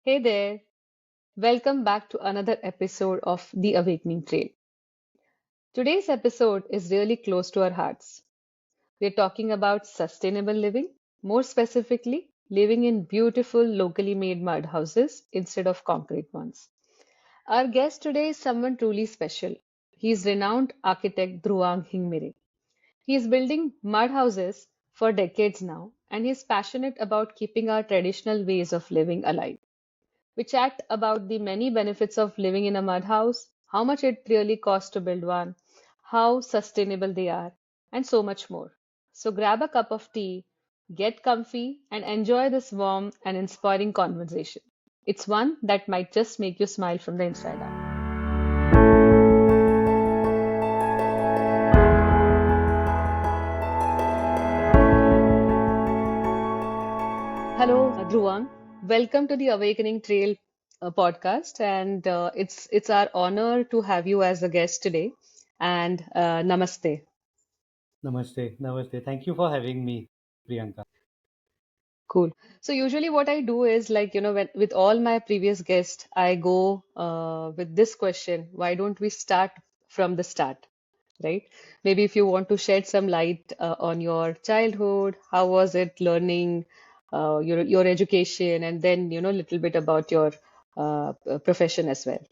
Hey there, welcome back to another episode of The Awakening Trail. Today's episode is really close to our hearts. We're talking about sustainable living, more specifically, living in beautiful locally made mud houses instead of concrete ones. Our guest today is someone truly special. He is renowned architect Dhruvang Hingmire. He is building mud houses for decades now, and he is passionate about keeping our traditional ways of living alive. We chat about the many benefits of living in a mud house, how much it really costs to build one, how sustainable they are, and so much more. So grab a cup of tea, get comfy, and enjoy this warm and inspiring conversation. It's one that might just make you smile from the inside out. Hello, Dhruvang. Welcome to the Awakening Trail podcast, and it's our honor to have you as a guest today. And namaste. Namaste, namaste. Thank you for having me, Priyanka. Cool. So usually what I do is like, with all my previous guests, I go with this question, why don't we start from the start, right? Maybe if you want to shed some light on your childhood, how was it learning, your education, and then, a little bit about your profession as well.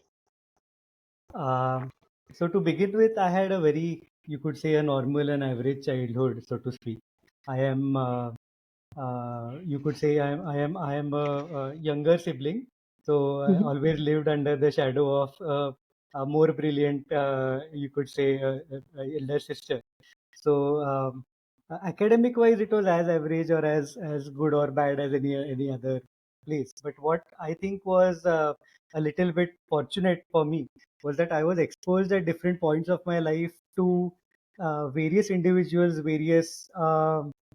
Um, so to begin with, I had a very, you could say, a normal and average childhood, so to speak. I am, you could say, I am a younger sibling, so I Mhm. always lived under the shadow of a more brilliant, you could say, elder sister. So academic wise, it was as average or as good or bad as any other place. But what I think was a little bit fortunate for me was that I was exposed at different points of my life to various individuals, various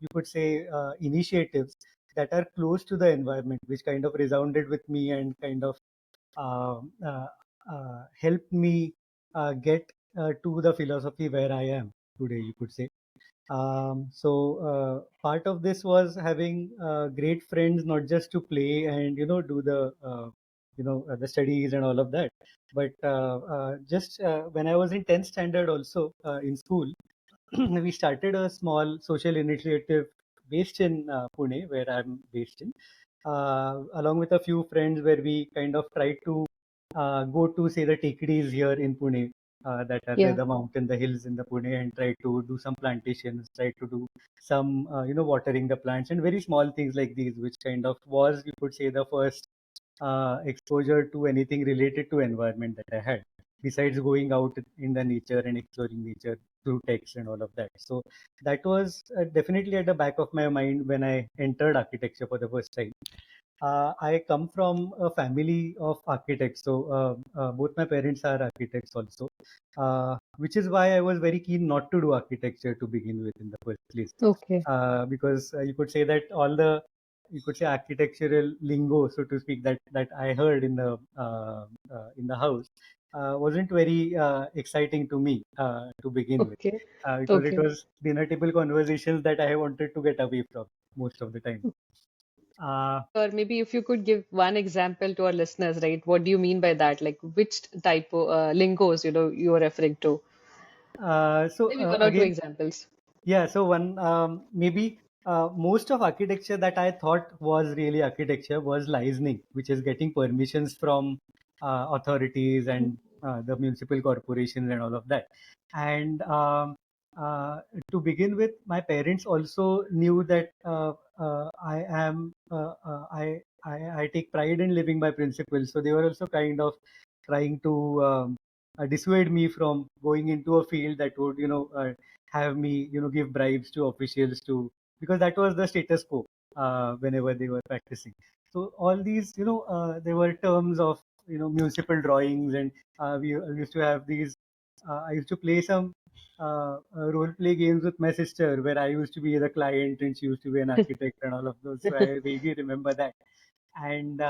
you could say initiatives that are close to the environment, which kind of resounded with me and kind of uh, uh, helped me get to the philosophy where I am today, you could say. Part of this was having great friends, not just to play and do the studies and all of that, but just when I was in 10th standard, also in school, we started a small social initiative based in Pune, where I'm based in, along with a few friends, where we kind of tried to go to say the tekadis here in Pune, that are there, Yeah. the mountain, the hills in the Pune, and try to do some plantations, try to do some watering the plants and very small things like these, which kind of was, you could say, the first exposure to anything related to environment that I had, besides going out in the nature and exploring nature through text and all of that. So that was definitely at the back of my mind when I entered architecture for the first time. I come from a family of architects, so both my parents are architects also, which is why I was very keen not to do architecture to begin with in the first place, Okay. because you could say that all the, you could say, architectural lingo, so to speak, that I heard in the house wasn't very exciting to me to begin with, Okay. because it Okay. was dinner table conversations that I wanted to get away from most of the time. Uh, Or maybe if you could give one example to our listeners, right? What do you mean by that? Like which type of lingos, you are referring to? Maybe one or two Again, examples. yeah, so one maybe most of architecture that I thought was really architecture was licensing, which is getting permissions from authorities and the municipal corporations and all of that. And uh, to begin with, my parents also knew that I am I take pride in living by principles, so they were also kind of trying to dissuade me from going into a field that would have me give bribes to officials, to because that was the status quo whenever they were practicing. So all these, there were terms of municipal drawings, and we used to have these. I used to play some role play games with my sister, where I used to be the client and she used to be an architect and all of those. So I vaguely remember that, and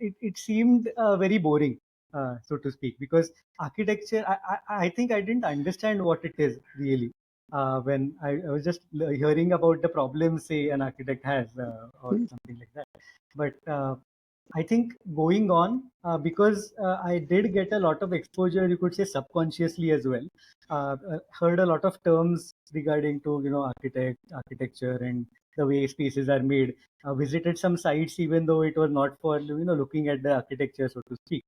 it seemed very boring, so to speak, because architecture, I think I didn't understand what it is really when I was just hearing about the problems, say, an architect has, or something like that. But I think going on, because I did get a lot of exposure, you could say subconsciously as well. Heard a lot of terms regarding to architecture and the way spaces are made. Visited some sites even though it was not for looking at the architecture, so to speak.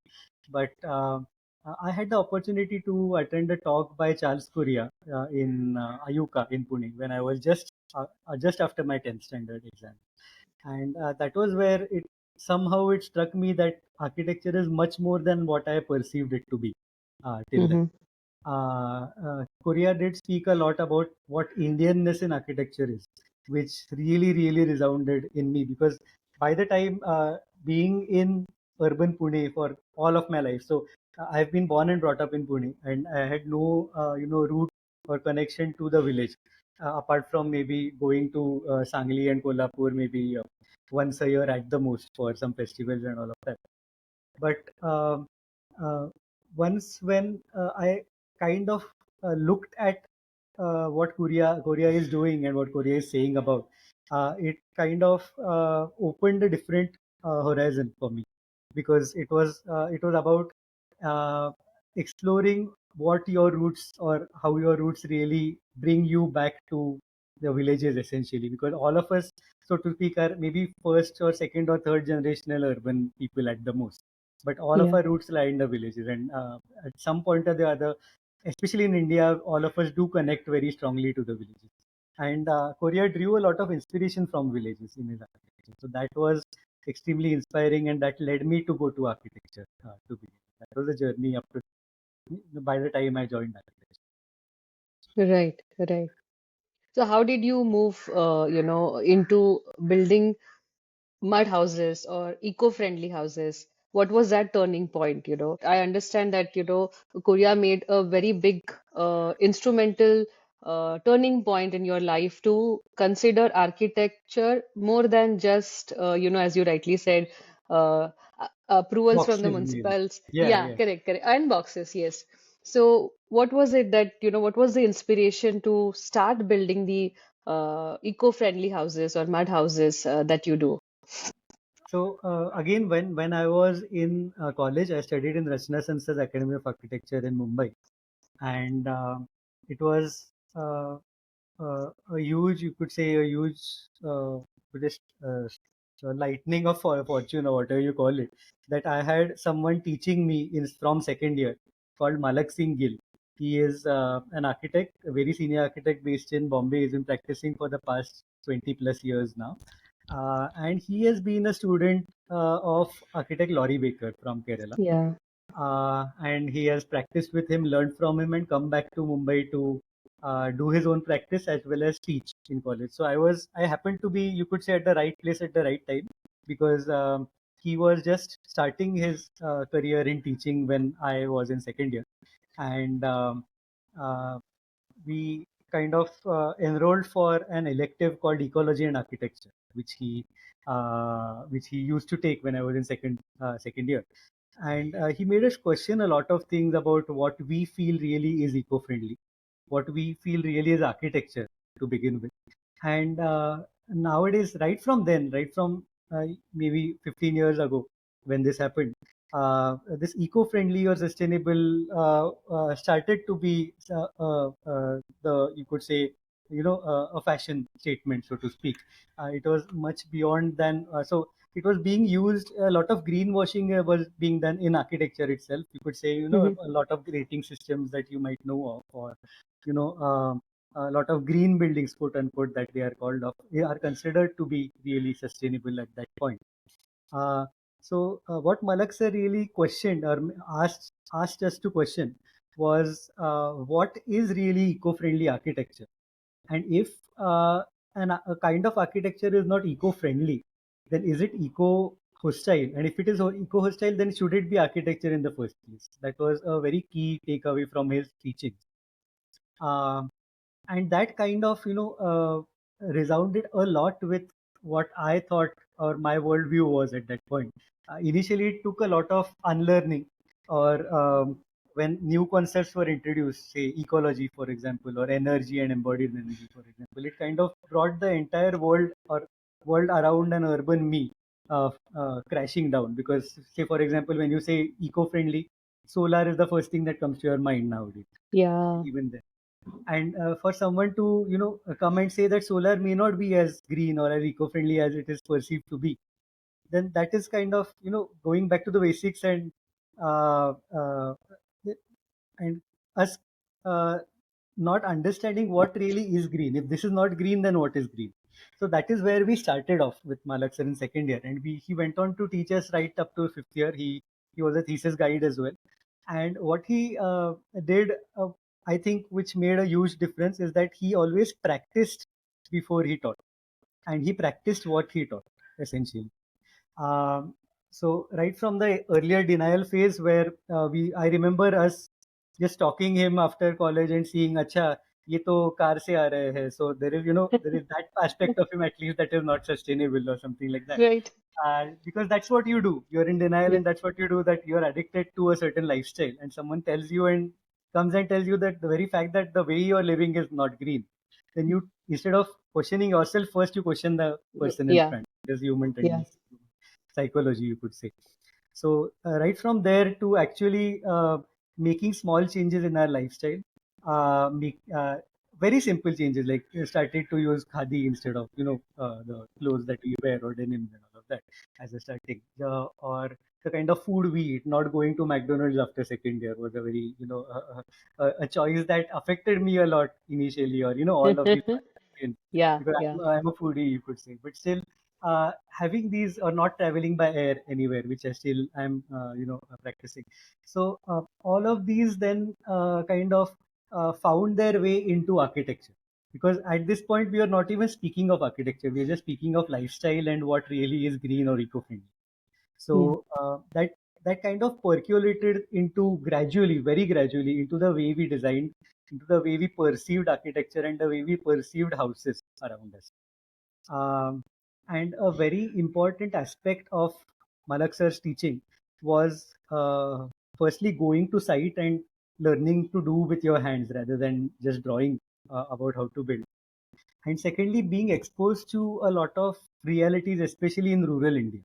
But I had the opportunity to attend a talk by Charles Correa in Ayuka in Pune when I was just after my 10th standard exam, and that was where it struck me that architecture is much more than what I perceived it to be till then. Mm-hmm. Korea did speak a lot about what Indianness in architecture is, which really, really resounded in me because by the time being in urban Pune for all of my life, so I've been born and brought up in Pune, and I had no, root or connection to the village, apart from maybe going to Sangli and Kolhapur maybe once a year at the most for some festivals and all of that. But uh, once when I kind of looked at what Korea is doing and what Korea is saying about, it kind of opened a different horizon for me because it was about uh, exploring what your roots or how your roots really bring you back to the villages essentially, because all of us, so to speak, are maybe first or second or third generational urban people at the most, but all of Yeah. our roots lie in the villages, and at some point or the other, especially in India, all of us do connect very strongly to the villages. And Korea drew a lot of inspiration from villages in his architecture. So that was extremely inspiring, and that led me to go to architecture to begin. That was a journey up to by the time I joined architecture. Right, right. So how did you move, into building mud houses or eco-friendly houses? What was that turning point, I understand that, Korea made a very big instrumental turning point in your life to consider architecture more than just, as you rightly said, approvals from the Boxes maybe. municipals. Yeah, Yeah, yeah. correct, correct. And boxes, yes. So what was it that, what was the inspiration to start building the eco-friendly houses or mud houses that you do? So again, when I was in college, I studied in Rachna Sanstha's Academy of Architecture in Mumbai, and it was a huge, you could say, a huge, just lightning of fortune or whatever you call it, that I had someone teaching me in from second year called Malak Singh Gill. He is an architect, a very senior architect based in Bombay. He's been practicing for the past 20 plus years now. And he has been a student of architect Laurie Baker from Kerala, Yeah. and he has practiced with him, learned from him, and come back to Mumbai to do his own practice as well as teach in college. So I happened to be, you could say, at the right place at the right time because he was just starting his career in teaching when I was in second year, and uh, we kind of enrolled for an elective called ecology and architecture, which he used to take when I was in second year, and he made us question a lot of things about what we feel really is eco-friendly, what we feel really is architecture to begin with. And nowadays, right from maybe 15 years ago when this happened, this eco-friendly or sustainable started to be you could say, a fashion statement, so to speak. It was much beyond than, so it was being used, a lot of greenwashing was being done in architecture itself. You could say, Hmm. a lot of rating systems that you might know of, or, you know, um, a lot of green buildings, quote unquote, that they are called of, they are considered to be really sustainable at that point. Uh, so what Malak sir really questioned or asked us to question was what is really eco-friendly architecture, and if a kind of architecture is not eco-friendly, then is it eco-hostile? And if it is eco-hostile, then should it be architecture in the first place? That was a very key takeaway from his teachings. Uh, and that kind of resounded a lot with what I thought or my worldview was at that point. Initially, it took a lot of unlearning, or when new concepts were introduced, say ecology, for example, or energy and embodied energy, for example, it kind of brought the entire world or world around an urban me. crashing down. Because, say, for example, when you say eco-friendly, solar is the first thing that comes to your mind nowadays, Yeah. even then. And for someone to, come and say that solar may not be as green or as eco-friendly as it is perceived to be, then that is kind of, going back to the basics, uh, uh, and us uh, not understanding what really is green. If this is not green, then what is green? So that is where we started off with Malak sir in second year, and he went on to teach us right up to fifth year. He was a thesis guide as well, and what he did, I think, which made a huge difference, is that he always practiced before he taught, and he practiced what he taught essentially. Um, so right from the earlier denial phase, where I remember us just talking him after college and seeing, acha, ये तो car से आ रहे हैं. So there is that aspect of him at least that is not sustainable or something like that. Right. Because that's what you do. You're in denial, Yeah. and that's what you do. That you're addicted to a certain lifestyle, and someone tells you and comes and tells you that the very fact that the way you're living is not green, then you, instead of questioning yourself first, you question the person in Yeah. front. There's human Yeah. tendency, psychology, you could say. So right from there to actually making small changes in our lifestyle, make very simple changes, like started to use khadi instead of the clothes that we wear or denim and all of that as a starting, or the kind of food we eat. Not going to McDonald's after second year was a very a choice that affected me a lot initially, or all of these Yeah. because Yeah. I'm a foodie, you could say, but still having these, or not traveling by air anywhere, which I still am, practicing. So all of these then kind of found their way into architecture, because at this point we are not even speaking of architecture; we are just speaking of lifestyle and what really is green or eco-friendly. Yeah. So that kind of percolated into gradually, very gradually, into the way we designed, into the way we perceived architecture and the way we perceived houses around us. Um, and a very important aspect of Malak sir's teaching was firstly going to site and learning to do with your hands rather than just drawing about how to build. And secondly, being exposed to a lot of realities, especially in rural India.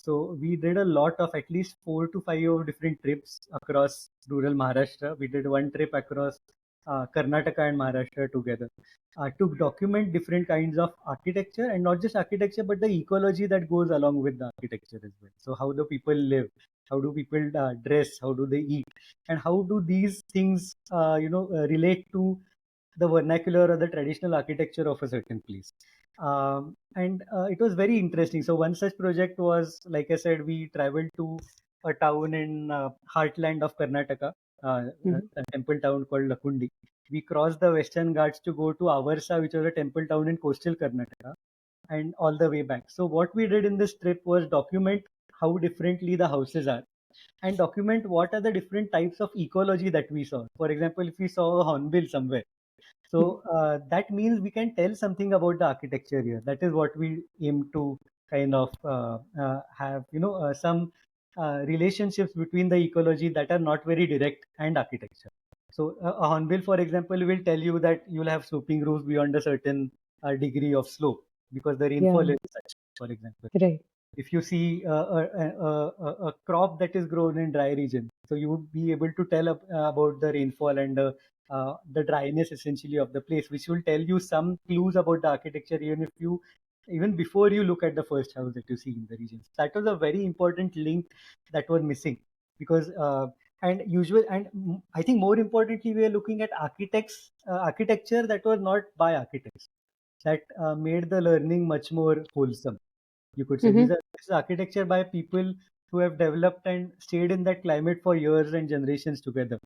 So we did a lot of, at least 4 to 5 of different trips across rural Maharashtra. We did one trip across Karnataka and Maharashtra together to document different kinds of architecture, and not just architecture, but the ecology that goes along with the architecture as well. So how do people live? How do people dress? How do they eat? And how do these things, relate to the vernacular or the traditional architecture of a certain place? And it was very interesting. So one such project was, like I said, we traveled to a town in heartland of Karnataka, Mhm. a temple town called Lakundi. We crossed the Western Ghats to go to Avarsa, which was a temple town in coastal Karnataka, and all the way back. So what we did in this trip was document how differently the houses are, and document what are the different types of ecology that we saw. For example, if we saw a hornbill somewhere, Mhm. so that means we can tell something about the architecture here. That is what we aim to kind of have, some relationships between the ecology that are not very direct and architecture. So a hornbill, for example, will tell you that you'll have sloping roofs beyond a certain degree of slope because the rainfall Yeah. is such, for example. Right. If you see a crop that is grown in dry region, so you would be able to tell about the rainfall and the dryness essentially of the place, which will tell you some clues about the architecture, even before you look at the first house that you see in the region. That was a very important link that was missing, because I think more importantly, we are looking at architecture that was not by architects, that made the learning much more wholesome, you could say. Hmm. This is architecture by people who have developed and stayed in that climate for years and generations together.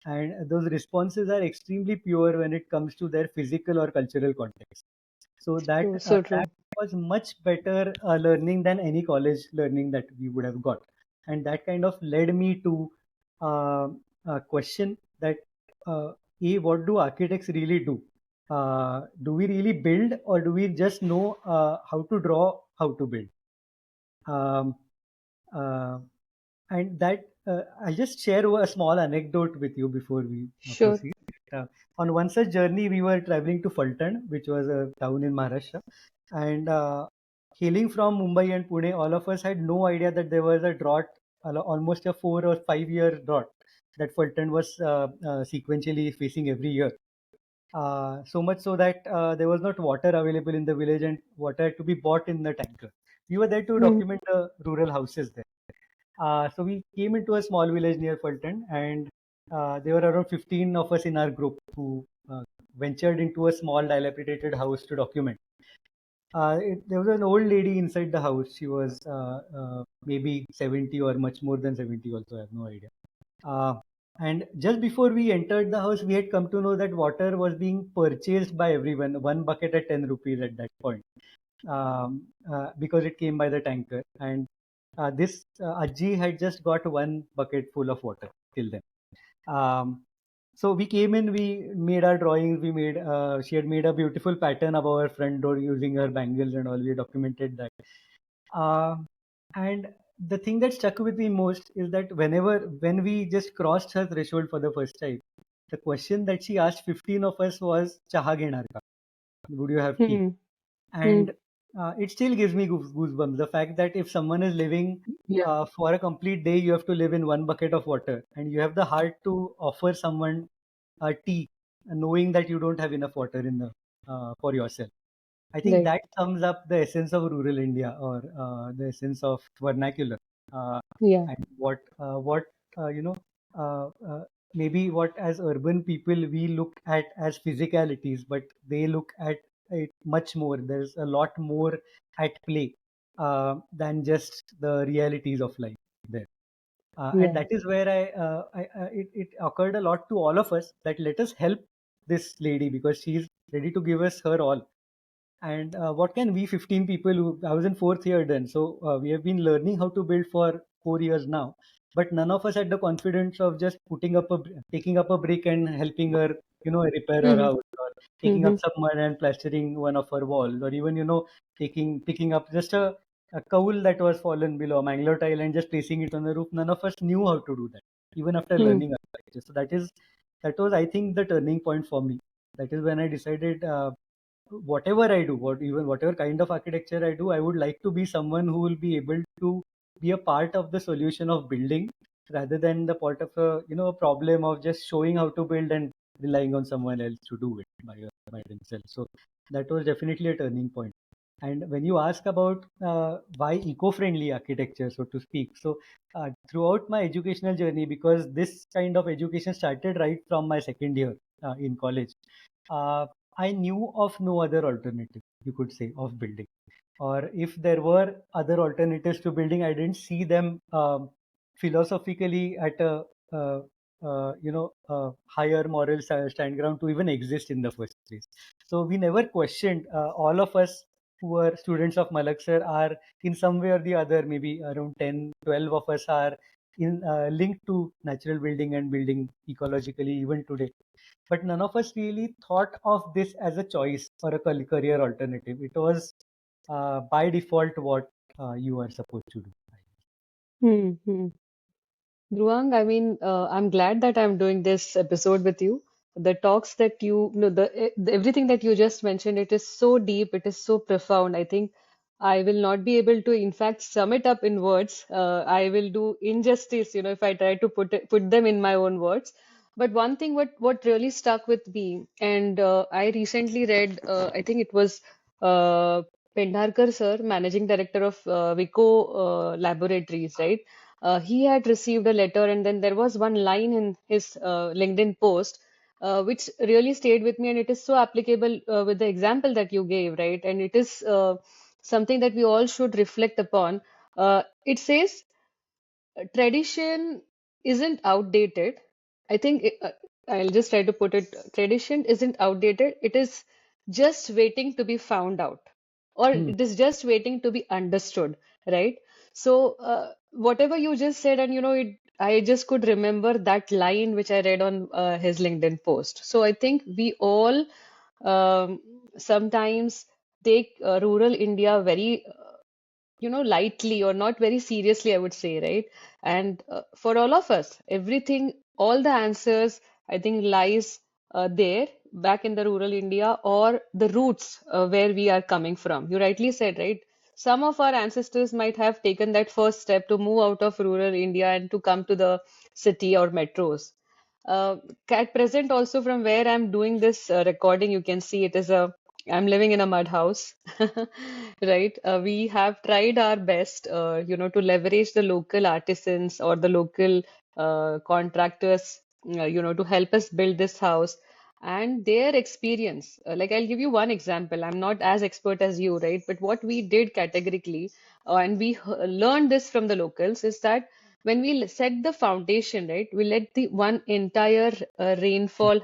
And those responses are extremely pure when it comes to their physical or cultural context. So True. So that true. was much better learning than any college learning that we would have got. And that kind of led me to uh, a question that, uh, what do architects really do? Do we really build, or do we just know how to draw, how to build? Um, uh, and that I'll just share a small anecdote with you before we Sure. proceed. Uh, on one such journey, we were traveling to Fulton, which was a town in Maharashtra, and hailing from Mumbai and Pune, all of us had no idea that there was a drought, almost a 4 or 5 year drought that Fulton was sequentially facing every year. So much so that there was not water available in the village and water had to be bought in the tanker. We were there to Hmm. document the rural houses there. So we came into a small village near Fulton, and there were around 15 of us in our group who ventured into a small dilapidated house to document. There was an old lady inside the house. She was maybe 70 or much more than 70 also, I have no idea. Uh, and just before we entered the house, we had come to know that water was being purchased by everyone, one bucket at 10 rupees at that point, because it came by the tanker. And this Ajji had just got one bucket full of water till then. Um, so we came in, we made our drawings, she had made a beautiful pattern of our front door using her bangles and all. We documented that. Uh, and the thing that stuck with me most is that when we just crossed her threshold for the first time, the question that she asked 15 of us was, "Chaha ghenar ka? Would you have tea?" Hmm. Hmm. And it still gives me goosebumps. The fact that if someone is living Yeah. for a complete day, you have to live in one bucket of water, and you have the heart to offer someone tea, knowing that you don't have enough water in the for yourself. I think Right. that sums up the essence of rural India, or the essence of vernacular, Yeah. and what you know maybe what as urban people we look at as physicalities, but they look at it much more. There's a lot more at play than just the realities of life there. And Yeah. that is where it occurred a lot to all of us that let us help this lady because she's ready to give us her all. And what can we 15 people who I was in fourth year then, so we have been learning how to build for 4 years now, but none of us had the confidence of just taking up a brick and helping her, repair her Hmm. house, or taking up Hmm. some mud and plastering one of her walls, or even picking up just a cowl that was fallen below a mangler tile and just placing it on the roof. None of us knew how to do that, even after Hmm. learning architecture. So that was, I think, the turning point for me. That is when I decided, whatever I do, whatever kind of architecture I do, I would like to be someone who will be able to be a part of the solution of building, rather than the part of a problem of just showing how to build and relying on someone else to do it by themselves. So that was definitely a turning point. And when you ask about why eco-friendly architecture, so to speak, so throughout my educational journey, because this kind of education started right from my second year in college, uh, I knew of no other alternative, you could say, of building. Or if there were other alternatives to building, I didn't see them philosophically at a higher moral stand ground to even exist in the first place. So we never questioned. All of us who are students of Malak sir are in some way or the other, maybe around 10, 12 of us are in linked to natural building and building ecologically even today, but none of us really thought of this as a choice or a career alternative. It was by default what you are supposed to do. Hmm. Hmm. Dhruang, I mean, I'm glad that I'm doing this episode with you. The talks that you, no, everything that you just mentioned, it is so deep, it is so profound. I think I will not be able to, in fact, sum it up in words. I will do injustice, if I try to put them in my own words. But one thing, what really stuck with me, and I recently read, I think it was Pendharkar sir, managing director of Vico Laboratories, right? He had received a letter, and then there was one line in his LinkedIn post which really stayed with me, and it is so applicable with the example that you gave, right? And it is something that we all should reflect upon. It says, tradition isn't outdated. I think I'll just try to put it, tradition isn't outdated. It is just waiting to be found out, or Hmm. it is just waiting to be understood, right? So, whatever you just said, and I just could remember that line which I read on his LinkedIn post. So I think we all um, sometimes take rural India very lightly or not very seriously, I would say, right? And for all of us, everything, all the answers, I think, lies there back in the rural India or the roots where we are coming from. You rightly said, right? some of our ancestors might have taken that first step to move out of rural India and to come to the city or metros. Uh, at present, also from where I'm doing this recording, you can see I'm living in a mud house, right? We have tried our best, to leverage the local artisans or the local contractors, to help us build this house and their experience. Like I'll give you one example. I'm not as expert as you, right? But what we did categorically, and we learned this from the locals, is that when we set the foundation, right, we let the one entire rainfall,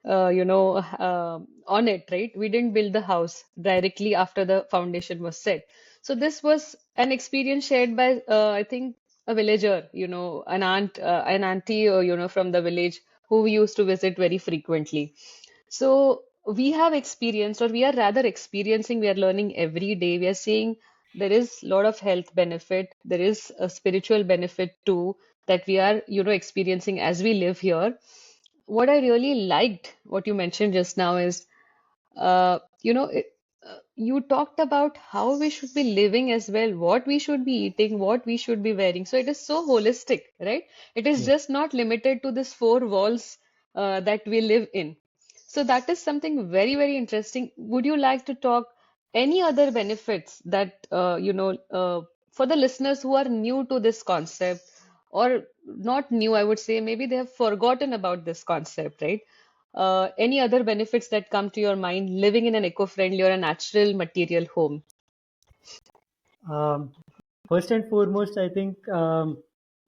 on it, right? We didn't build the house directly after the foundation was set. So this was an experience shared by, I think, a villager, an auntie, from the village who we used to visit very frequently. So we have experienced, or we are rather experiencing, we are learning every day. We are seeing there is a lot of health benefit, there is a spiritual benefit too that we are, experiencing as we live here. What I really liked, what you mentioned just now is you talked about how we should be living as well, what we should be eating, what we should be wearing. So it is so holistic, right? It is Yes. just not limited to this four walls that we live in. So that is something very, very interesting. Would you like to talk any other benefits that, for the listeners who are new to this concept, or not new, I would say, maybe they have forgotten about this concept, right? Any other benefits that come to your mind living in an eco-friendly or a natural material home? Um, First and foremost, I think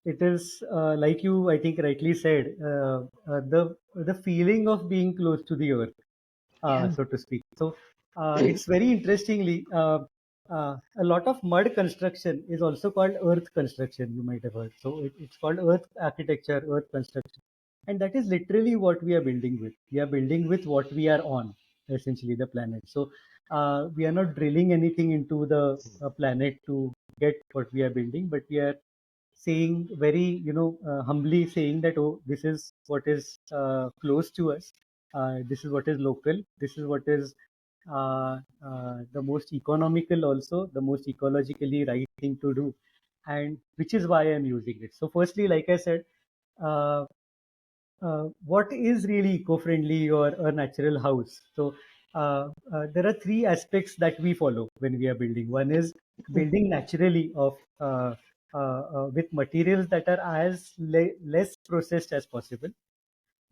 it is like you, I think, rightly said, the feeling of being close to the earth, Yeah. so to speak. So it's very interestingly, a lot of mud construction is also called earth construction. You might have heard. So it's called earth architecture, earth construction, and that is literally what we are building with. We are building with what we are on, essentially the planet. So we are not drilling anything into the planet to get what we are building, but we are saying very, humbly saying that, oh, this is what is close to us. This is what is local. This is what is the most economical, also the most ecologically right thing to do, and which is why I'm using it. So, firstly, like I said, uh, what is really eco-friendly or a natural house? So there are three aspects that we follow when we are building. One is building naturally with materials that are as less processed as possible.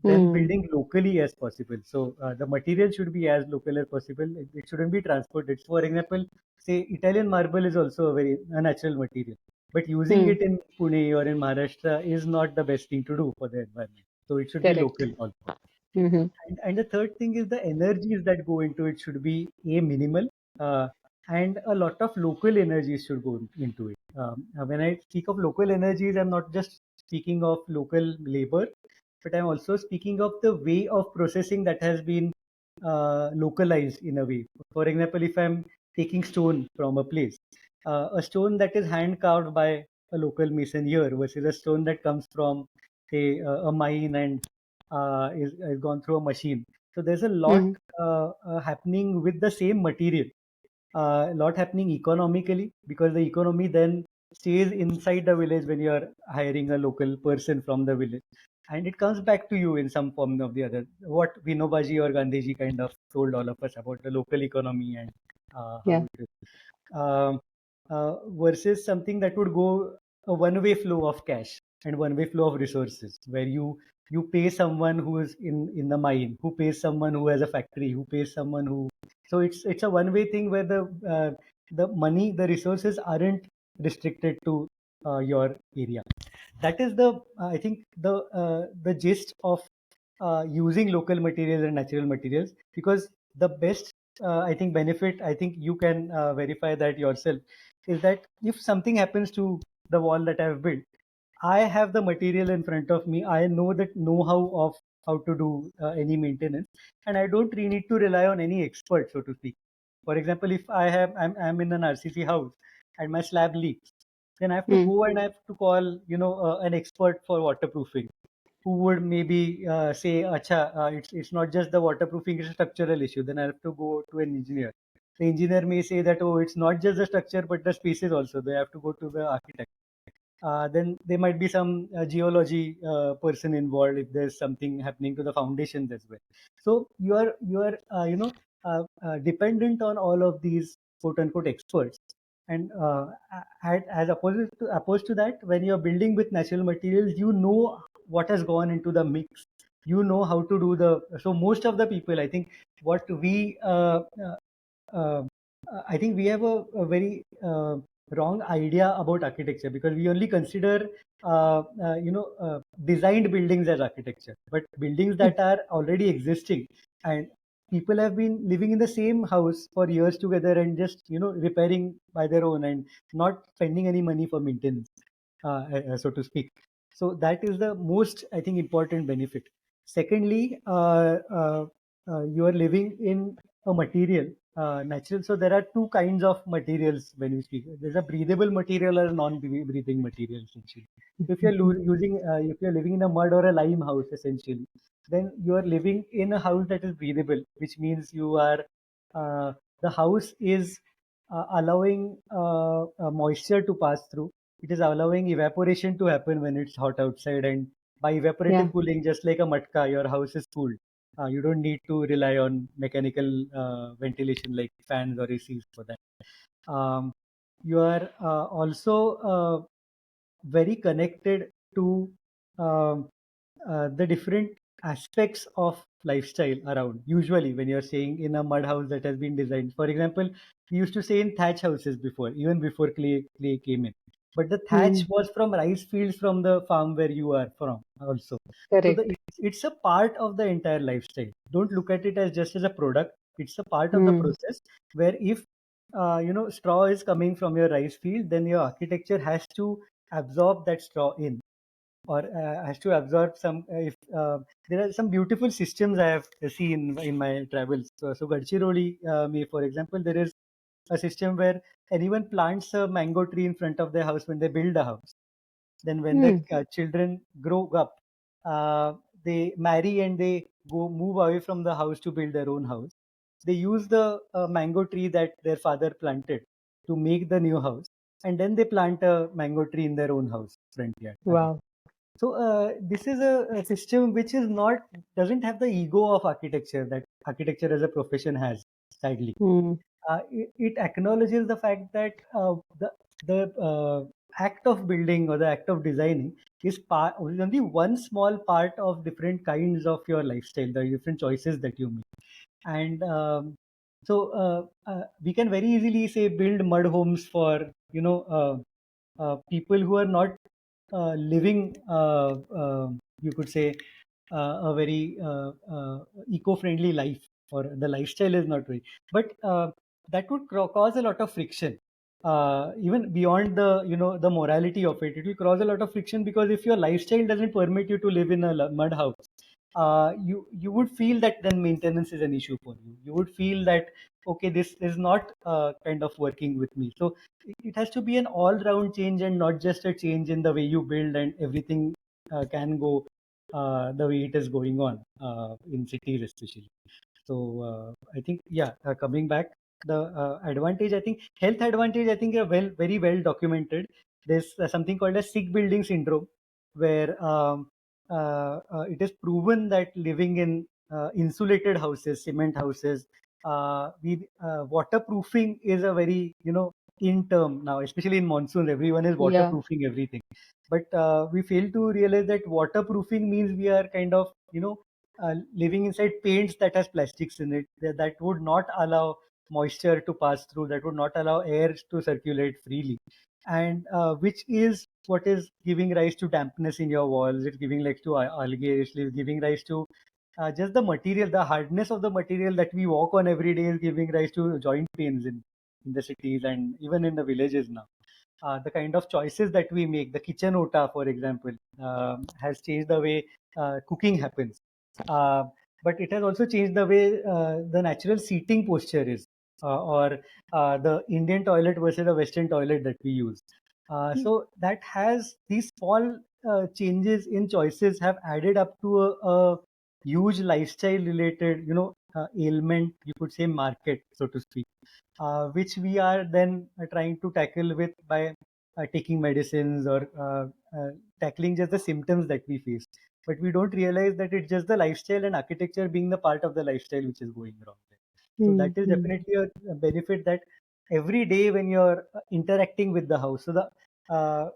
Then Hmm. building locally as possible. So the material should be as local as possible. It shouldn't be transported. For example, say Italian marble is also a natural material, but using Hmm. it in Pune or in Maharashtra is not the best thing to do for the environment. So it should be Correct. local also. Hmm. And the third thing is the energies that go into it should be a minimal, uh, and a lot of local energies should go into it. When I speak of local energies, I'm not just speaking of local labor, but I'm also speaking of the way of processing that has been localized in a way. For example, if I'm taking stone from a place, a stone that is hand carved by a local mason here versus a stone that comes from, say, a mine and is gone through a machine. So there's a lot Hmm. happening with the same material, a lot happening economically, because the economy then stays inside the village when you are hiring a local person from the village, and it comes back to you in some form or the other. What Vinobaji or Gandhiji kind of told all of us about the local economy and how Yeah. it is. Um, Versus something that would go a one-way flow of cash and one-way flow of resources, where you pay someone who is in the mine, who pays someone who has a factory, who pays someone who. So it's a one-way thing where the money, the resources aren't restricted to your area. That is the I think the gist of using local materials and natural materials, because the best I think benefit, I think you can verify that yourself, is that if something happens to the wall that I've built, I have the material in front of me. I know that know-how of how to do any maintenance, and I don't really need to rely on any expert, so to speak. For example, if I'm in an RCC house and my slab leaks, then I have to Hmm. go and I have to call, an expert for waterproofing, who would maybe say, "Acha, it's not just the waterproofing; it's a structural issue." Then I have to go to an engineer. The engineer may say that, oh, it's not just the structure but the spaces also. They have to go to the architect. Then there might be some geology person involved if there's something happening to the foundations as well. So you are dependent on all of these quote unquote experts. And as opposed to that, when you're building with natural materials, you know what has gone into the mix. You know how to do the. So most of the people, I think, what we uh, I think we have a very wrong idea about architecture, because we only consider designed buildings as architecture, but buildings that are already existing, and people have been living in the same house for years together and just repairing by their own and not spending any money for maintenance, so to speak. So that is the most, I think, important benefit. Secondly, you are living in a material, natural. So there are two kinds of materials when we speak. There's a breathable material or a non-breathing material, essentially. So if you're if you're living in a mud or a lime house, essentially, then you are living in a house that is breathable, which means the house is allowing moisture to pass through. It is allowing evaporation to happen when it's hot outside, and by Yeah. evaporative cooling, just like a matka, your house is cooled. You don't need to rely on mechanical ventilation like fans or ACs for that. Um, you are also very connected to um, the different aspects of lifestyle around. Usually, when you're staying in a mud house that has been designed, for example, we used to stay in thatch houses before, even before clay came in. But the thatch Hmm. was from rice fields from the farm where you are from, also. So Correct. it's a part of the entire lifestyle. Don't look at it as just as a product. It's a part of the Hmm. process where if straw is coming from your rice field, then your architecture has to absorb that straw in, or has to absorb some. If There are some beautiful systems I have seen in my travels. So Gadchiroli, for example, there is a system where anyone plants a mango tree in front of their house when they build a house. Then when the Hmm. children grow up, uh, they marry and they go move away from the house to build their own house. They use the mango tree that their father planted to make the new house, and then they plant a mango tree in their own house front yard again. Wow. So this is a system which is not doesn't have the ego of architecture that architecture as a profession has, sadly. Hmm. It acknowledges the fact that the act of building or the act of designing is only one small part of different kinds of your lifestyle, the different choices that you make. And we can very easily say build mud homes for people who are not living, you could say, a very eco-friendly life, or the lifestyle is not very. But that would cause a lot of friction. Even beyond the morality of it, it will cause a lot of friction, because if your lifestyle doesn't permit you to live in a mud house, you would feel that then maintenance is an issue for you. You would feel that, okay, this is not kind of working with me. So it has to be an all-round change, and not just a change in the way you build, and everything can go the way it is going on in cities especially. So I think, yeah, coming back, the advantage, I think, health advantage, I think, are very well documented. There's something called a sick building syndrome, where it is proven that living in insulated houses, cement houses, waterproofing is a very in term now, especially in monsoons. Everyone is Yeah. waterproofing everything, but we fail to realize that waterproofing means we are kind of living inside paints that has plastics in it, that would not allow moisture to pass through, that would not allow air to circulate freely, and which is what is giving rise to dampness in your walls. It's giving rise to algae. It's giving rise to just the material, the hardness of the material that we walk on every day is giving rise to joint pains in the cities and even in the villages now. The kind of choices that we make, the kitchen ota, for example, has changed the way cooking happens. Uh, but it has also changed the way the natural seating posture is, or the Indian toilet versus the Western toilet that we use. So that has these small changes in choices have added up to a huge lifestyle related, ailment, you could say market, so to speak, which we are then trying to tackle with by taking medicines or tackling just the symptoms that we face. But we don't realize that it's just the lifestyle and architecture being the part of the lifestyle which is going wrong there. So that is Hmm. definitely a benefit that every day when you're interacting with the house. So the uh,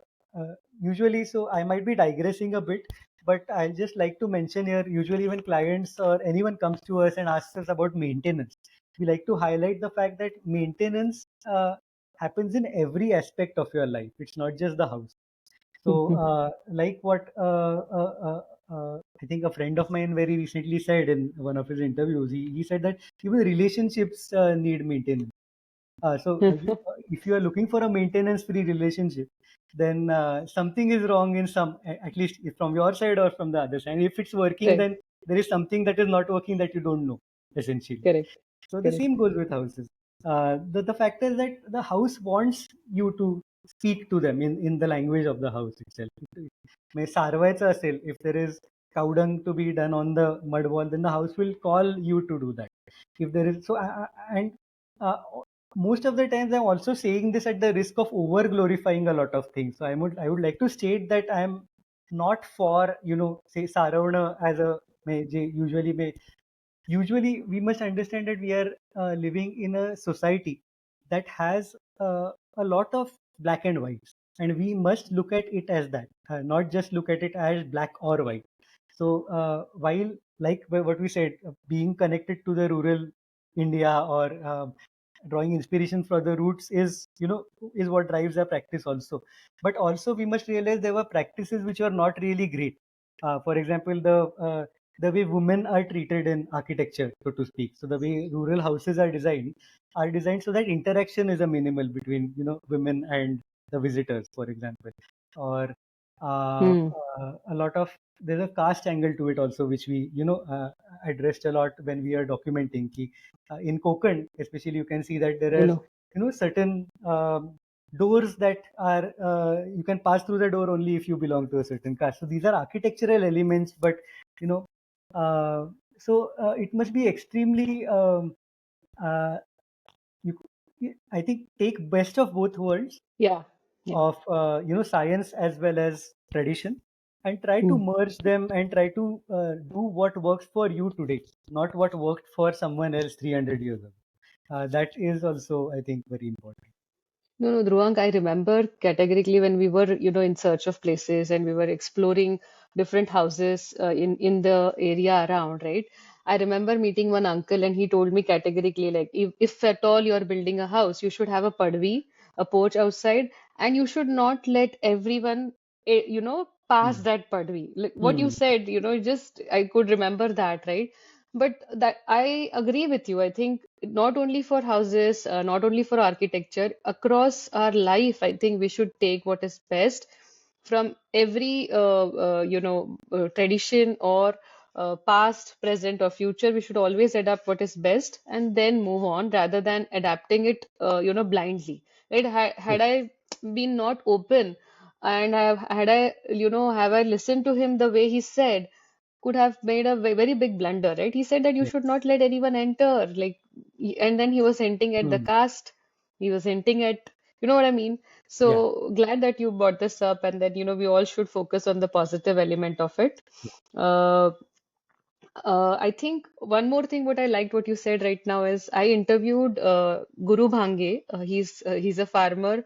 usually, so I might be digressing a bit, but I'll just like to mention here. Usually, when clients or anyone comes to us and asks us about maintenance, we like to highlight the fact that maintenance happens in every aspect of your life. It's not just the house. So, like what I think a friend of mine very recently said in one of his interviews, he said that even relationships need maintenance. If you are looking for a maintenance-free relationship, then something is wrong in at least from your side or from the other side. If it's working, Right. then there is something that is not working that you don't know, essentially. Correct. So the Correct. same goes with houses. The fact is that the house wants you to speak to them in the language of the house itself. May सारवायचं असेल, if there is cow dung to be done on the mud wall, then the house will call you to do that. If there is and uh, most of the times I'm also saying this at the risk of over glorifying a lot of things. So I would like to state that I'm not for say saravana as a usually we must understand that we are living in a society that has a lot of black and whites, and we must look at it as that, not just look at it as black or white. So while like what we said, being connected to the rural India or drawing inspiration from the roots is what drives our practice also. But also we must realize there were practices which are not really great. For example, the way women are treated in architecture, so to speak. So the way rural houses are designed so that interaction is a minimal between women and the visitors, for example. Or Hmm. a lot of there's a caste angle to it also, which we addressed a lot when we are documenting. In Konkan, especially, you can see that there I is know. certain doors that are you can pass through the door only if you belong to a certain caste. So these are architectural elements, but you know, uh, it must be extremely. Uh, you, I think take best of both worlds Yeah. Yeah. of science as well as tradition, and try to Hmm. merge them and try to do what works for you today, not what worked for someone else 300 years ago. That is also, I think, very important. No, no, Dhruvang, I remember categorically when we were, in search of places and we were exploring different houses in the area around, right? I remember meeting one uncle and he told me categorically, like, if at all you're building a house, you should have a padvi, a porch outside, and you should not let everyone, pass Hmm. that padvi. Like what you Hmm. said, just I could remember that, right? But that I agree with you. I think not only for houses, not only for architecture, across our life, I think we should take what is best from every, tradition or past, present, or future. We should always adapt what is best and then move on rather than adapting it, blindly. Right? Had Yes. I been not open and have I listened to him the way he said, could have made a very big blunder, right? He said that you Yes. should not let anyone enter, like, and then he was hinting at the Hmm. caste. He was hinting at, you know what I mean? Yeah. So glad that you brought this up, and that, we all should focus on the positive element of it. Uh, I think one more thing what I liked what you said right now is I interviewed Guru Bhange. He's a farmer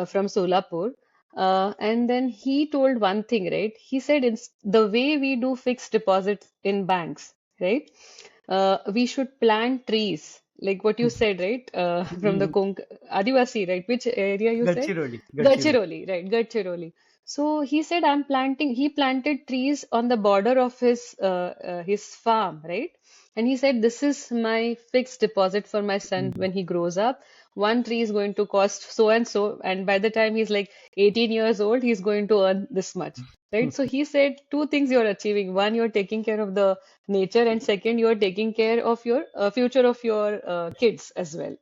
from Solapur. And then he told one thing, right? He said it's the way we do fixed deposits in banks, right? We should plant trees, like what you said, right? From the Hmm. Adivasi, right? Which area you said? Gadchiroli. Gadchiroli. Gadchiroli, right? Gadchiroli. So he said, he planted trees on the border of his farm, right? And he said, this is my fixed deposit for my son Hmm. when he grows up. One tree is going to cost so and so, and by the time he's like 18 years old, he's going to earn this much, right? So he said, two things you're achieving. One, you're taking care of the nature, and second, you're taking care of your future of your kids as well.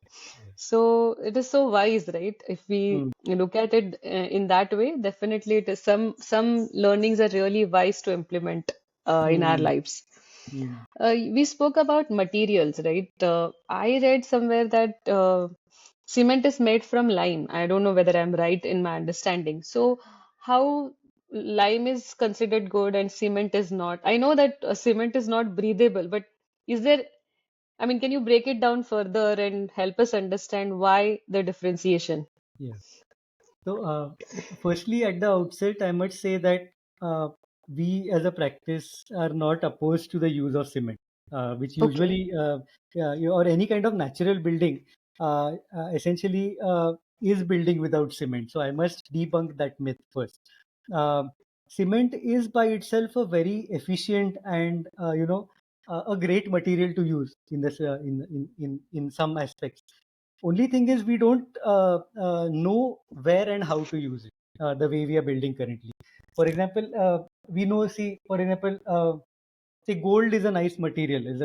So it is so wise, right? If we Hmm. look at it in that way, definitely it is some learnings are really wise to implement in our Hmm. lives. Mm. We spoke about materials, right? I read somewhere that cement is made from lime. I don't know whether I'm right in my understanding. So, how lime is considered good and cement is not? I know that cement is not breathable, but is there, I mean, can you break it down further and help us understand why the differentiation? Yeah. So, firstly, at the outset, I must say that uh, we as a practice are not opposed to the use of cement, which Okay. usually, or any kind of natural building, essentially is building without cement. So, I must debunk that myth first. Uh, Cement is by itself a very efficient and a great material to use in this in some aspects. Only thing is we don't know where and how to use it the way we are building currently. For example, we know, see, for example, say gold is a nice material,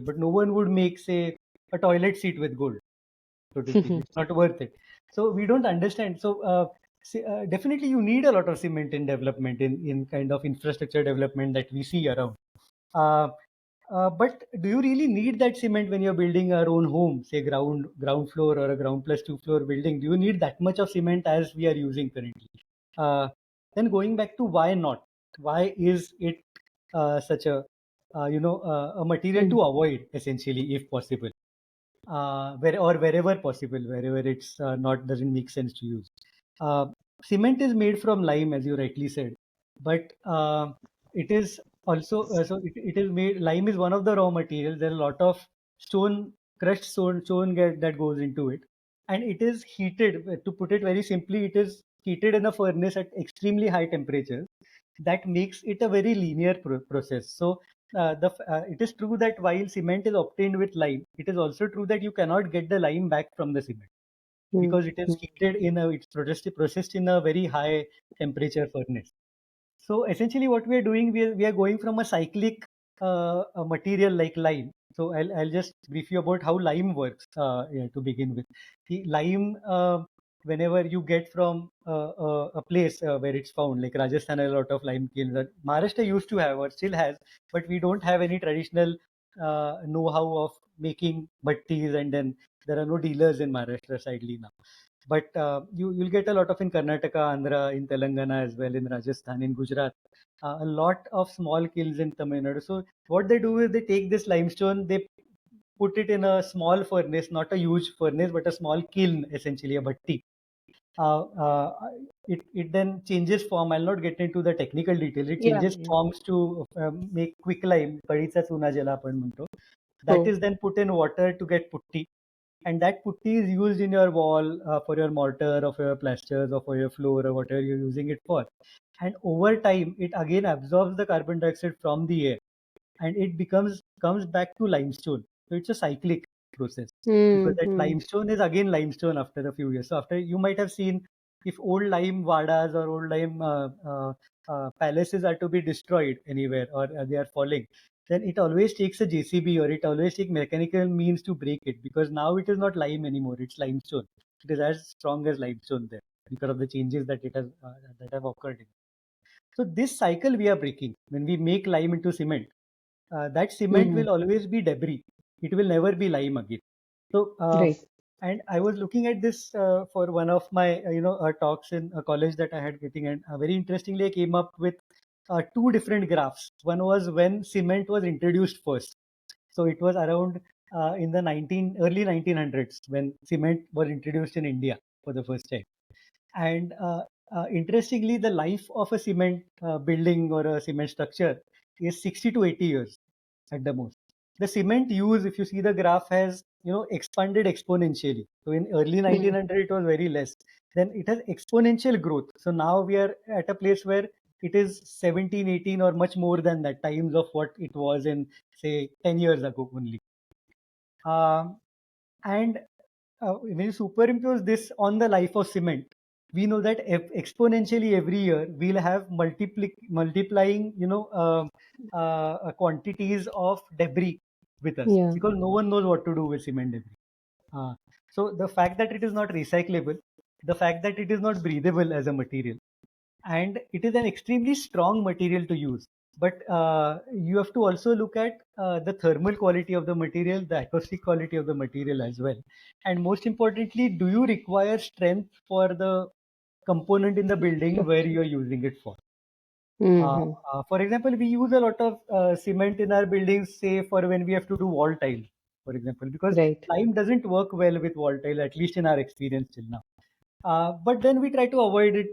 but no one would make, say, a toilet seat with gold, so to speak. It's not worth it. So we don't understand. So definitely you need a lot of cement in development, in kind of infrastructure development that we see around. Uh, but do you really need that cement when you're building your own home, say ground floor or a ground plus two floor building? Do you need that much of cement as we are using currently? Uh, then going back to why not? Why is it such a material Mm, to avoid essentially, if possible, wherever possible, wherever it's not doesn't make sense to use. Uh, Cement is made from lime, as you rightly said, but it is also it is made. Lime is one of the raw materials. There are a lot of stone, crushed that goes into it, and it is heated. To put it very simply, it is heated in a furnace at extremely high temperatures. That makes it a very linear process. So it is true that while cement is obtained with lime, it is also true that you cannot get the lime back from the cement mm, because it is heated it's processed in a very high temperature furnace. So essentially, what we are doing, we are going from a cyclic a material like lime. So I'll just brief you about how lime works yeah, to begin with. The lime, whenever you get from a place where it's found, like Rajasthan has a lot of lime kilns. That Maharashtra used to have or still has, but we don't have any traditional know-how of making bhattis, and then there are no dealers in Maharashtra, sadly now. But you'll get a lot of in Karnataka, Andhra, in Telangana as well, in Rajasthan, in Gujarat, a lot of small kilns in Tamil Nadu. So what they do is they take this limestone, they put it in a small furnace, not a huge furnace, but a small kiln, essentially a bhatti. Uh, uh, it then changes form. I'll not get into the technical details. It yeah, changes yeah. forms to make quick lime, kadीचा चुना ज्याला आपण म्हणतो. That Oh. is then put in water to get putti, and that putty is used in your wall for your mortar or for your plasters or for your floor or whatever you're using it for. And over time, it again absorbs the carbon dioxide from the air, and it becomes comes back to limestone. So it's a cyclic process, because Mm, that mm, limestone is again limestone after a few years. So after, you might have seen, if old lime vadas or old lime palaces are to be destroyed anywhere, or they are falling, then it always takes a JCB, or it always takes mechanical means to break it, because now it is not lime anymore, it's limestone. It is as strong as limestone there, because of the changes that have occurred. So this cycle we are breaking when we make lime into cement. That cement mm. will always be debris. It will never be lime again. So, Right. and I was looking at this for one of my talks in a college that I had getting, and very interestingly, I came up with two different graphs. One was when cement was introduced first. So it was around in the early 1900s when cement was introduced in India for the first time. And interestingly, the life of a cement building or a cement structure is 60 to 80 years at the most. The cement use, if you see the graph, has expanded exponentially. So in early Mm, 1900, it was very less. Then it has exponential growth. So now we are at a place where it is 17, 18, or much more than that times of what it was in, say, 10 years ago only. Um, and when you superimpose this on the life of cement, we know that exponentially every year we'll have multiplying, quantities of debris with us, yeah. because no one knows what to do with cement debris. Uh, so the fact that it is not recyclable, the fact that it is not breathable as a material, and it is an extremely strong material to use. but you have to also look at the thermal quality of the material, the acoustic quality of the material as well. And most importantly, do you require strength for the component in the building where you're using it for? Uh, Mm-hmm. for example, we use a lot of cement in our buildings, say for when we have to do wall tile, for example, because Right. lime doesn't work well with wall tile, at least in our experience till now. But then we try to avoid it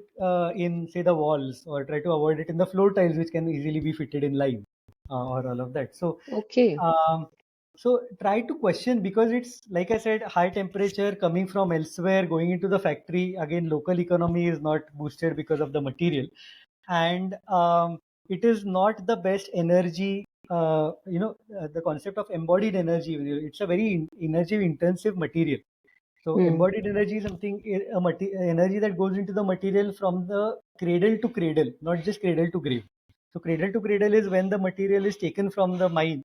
in, say, the walls, or try to avoid it in the floor tiles, which can easily be fitted in lime, or all of that. Okay. Um, so try to question, because it's like I said, high temperature coming from elsewhere, going into the factory. Again, local economy is not boosted because of the material, and it is not the best energy. The concept of embodied energy. It's a very energy intensive material, so Mm. embodied energy is something, energy that goes into the material from the cradle to cradle, not just cradle to grave. So cradle to cradle is when the material is taken from the mine,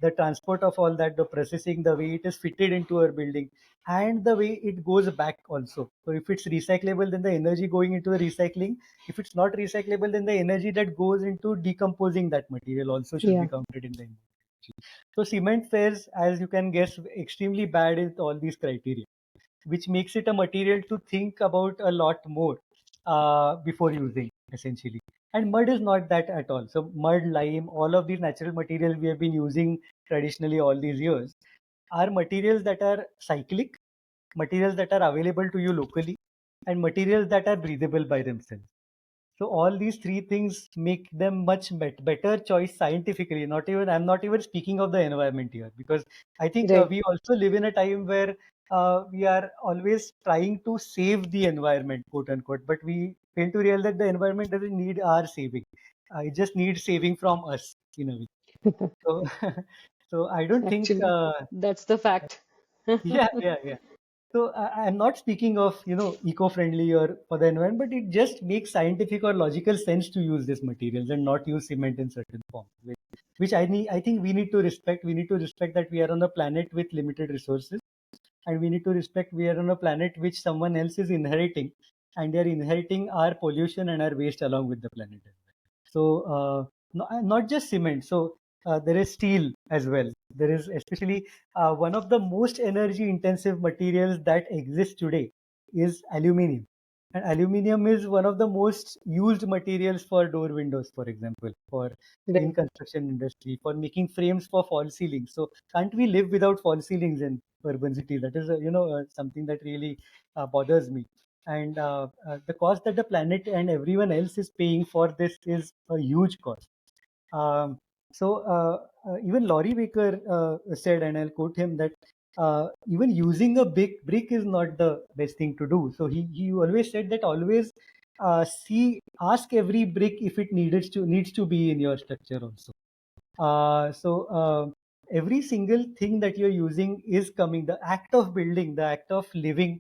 the transport of all that, the processing, the way it is fitted into our building, and the way it goes back also. So if it's recyclable, then the energy going into the recycling. If it's not recyclable, then the energy that goes into decomposing that material also should be Yeah. counted in the energy. So cement fares, as you can guess, extremely bad with all these criteria, which makes it a material to think about a lot more before using, essentially. And mud is not that at all. So mud, lime, all of these natural materials we have been using traditionally all these years are materials that are cyclic, materials that are available to you locally, and materials that are breathable by themselves. So all these three things make them much better choice scientifically. Not even, I'm not even speaking of the environment here, because I think Right. we also live in a time where we are always trying to save the environment, quote unquote, but we fail to realize that the environment doesn't need our saving. It just needs saving from us in a way. So, so I don't think. Actually, that's the fact. Yeah, yeah, yeah. So I'm not speaking of, eco-friendly or for the environment, but it just makes scientific or logical sense to use these materials and not use cement in certain forms, which I think we need to respect. We need to respect that we are on a planet with limited resources, and we need to respect we are on a planet which someone else is inheriting, and they are inheriting our pollution and our waste along with the planet. So not just cement. So there is steel as well. There is especially one of the most energy intensive materials that exists today is aluminium. And aluminium is one of the most used materials for door windows, for example, for in Right. construction industry, for making frames for false ceilings. So can't we live without false ceilings in urban cities? That is, something that really bothers me. And the cost that the planet and everyone else is paying for this is a huge cost. Um, Even Laurie Baker said, and I'll quote him, that even using a big brick is not the best thing to do. So he always said that always ask every brick if it needs to be in your structure also. So every single thing that you're using is coming. The act of building, the act of living,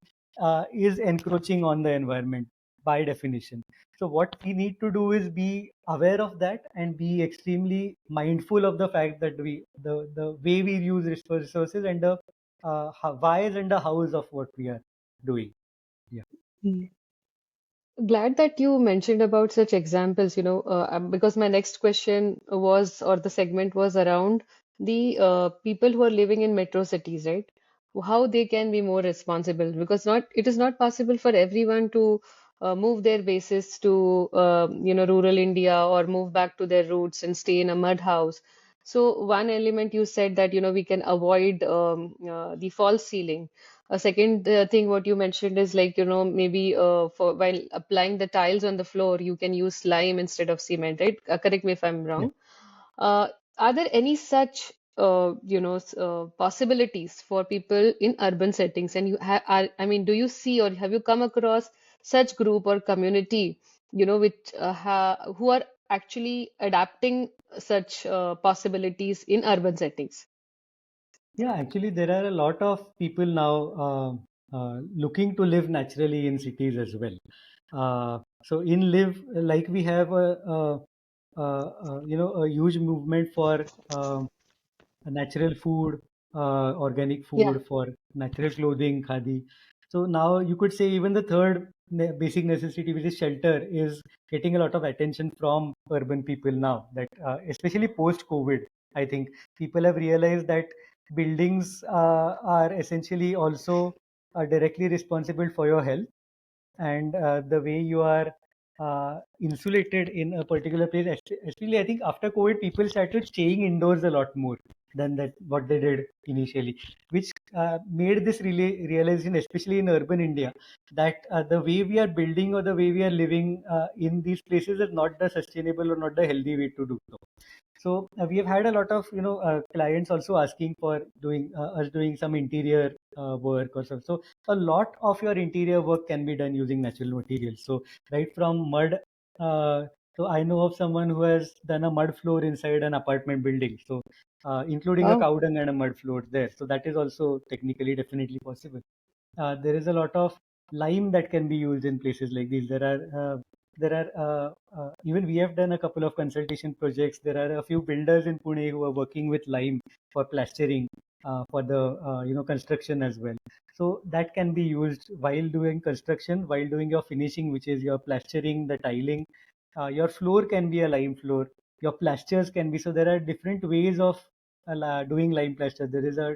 is encroaching on the environment by definition. So what we need to do is be aware of that and be extremely mindful of the fact that the way we use resources and the whys and the hows of what we are doing. Yeah. Mm. Glad that you mentioned about such examples, because my next question was, or the segment was around the people who are living in metro cities, right? How they can be more responsible, because it is not possible for everyone to move their bases to, rural India or move back to their roots and stay in a mud house. So one element you said that, we can avoid the false ceiling. A second thing what you mentioned is like, maybe for while applying the tiles on the floor, you can use lime instead of cement, right? Correct me if I'm Yeah. wrong. Are there any such, possibilities for people in urban settings? And I mean, do you see or have you come across such group or community, which who are actually adapting such possibilities in urban settings? Yeah, actually, there are a lot of people now looking to live naturally in cities as well. So in live, like we have a huge movement for natural food, organic Yeah. food, for natural clothing, khadi. So now you could say even the third basic necessity, which is shelter, is getting a lot of attention from urban people now. That especially post COVID, I think people have realized that buildings are essentially also directly responsible for your health, and the way you are insulated in a particular place. Especially, I think after COVID, people started staying indoors a lot more than that what they did initially, which made this realization, especially in urban India, that the way we are building or the way we are living in these places is not the sustainable or not the healthy way to do so. So we have had a lot of clients also asking for doing us doing some interior work or so. So a lot of your interior work can be done using natural materials. So right from mud. Uh, so I know of someone who has done a mud floor inside an apartment building. So including a Oh, cow dung and a mud floor there. So that is also technically definitely possible. There is a lot of lime that can be used in places like these. There are even we have done a couple of consultation projects. There are a few builders in Pune who are working with lime for plastering for the construction as well. So that can be used while doing construction, while doing your finishing, which is your plastering, the tiling. Your floor can be a lime floor. Your plasters can be. So there are different ways of doing lime plaster. There is a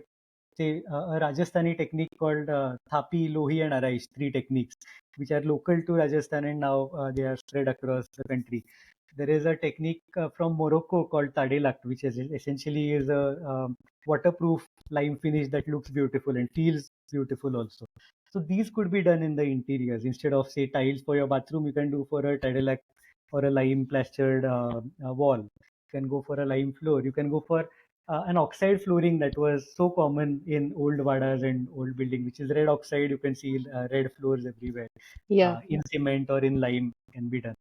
Rajasthani technique called Thapi, Lohi, and Araish, three techniques which are local to Rajasthan, and now they are spread across the country. There is a technique from Morocco called Tadelakt, which is essentially is a waterproof lime finish that looks beautiful and feels beautiful also. So these could be done in the interiors instead of say tiles for your bathroom. You can do for a Tadelakt or a lime plastered wall. You can go for a lime floor. You can go for an oxide flooring that was so common in old vadas and old building, which is red oxide. You can see red floors everywhere. yeah. In cement or in lime can be done.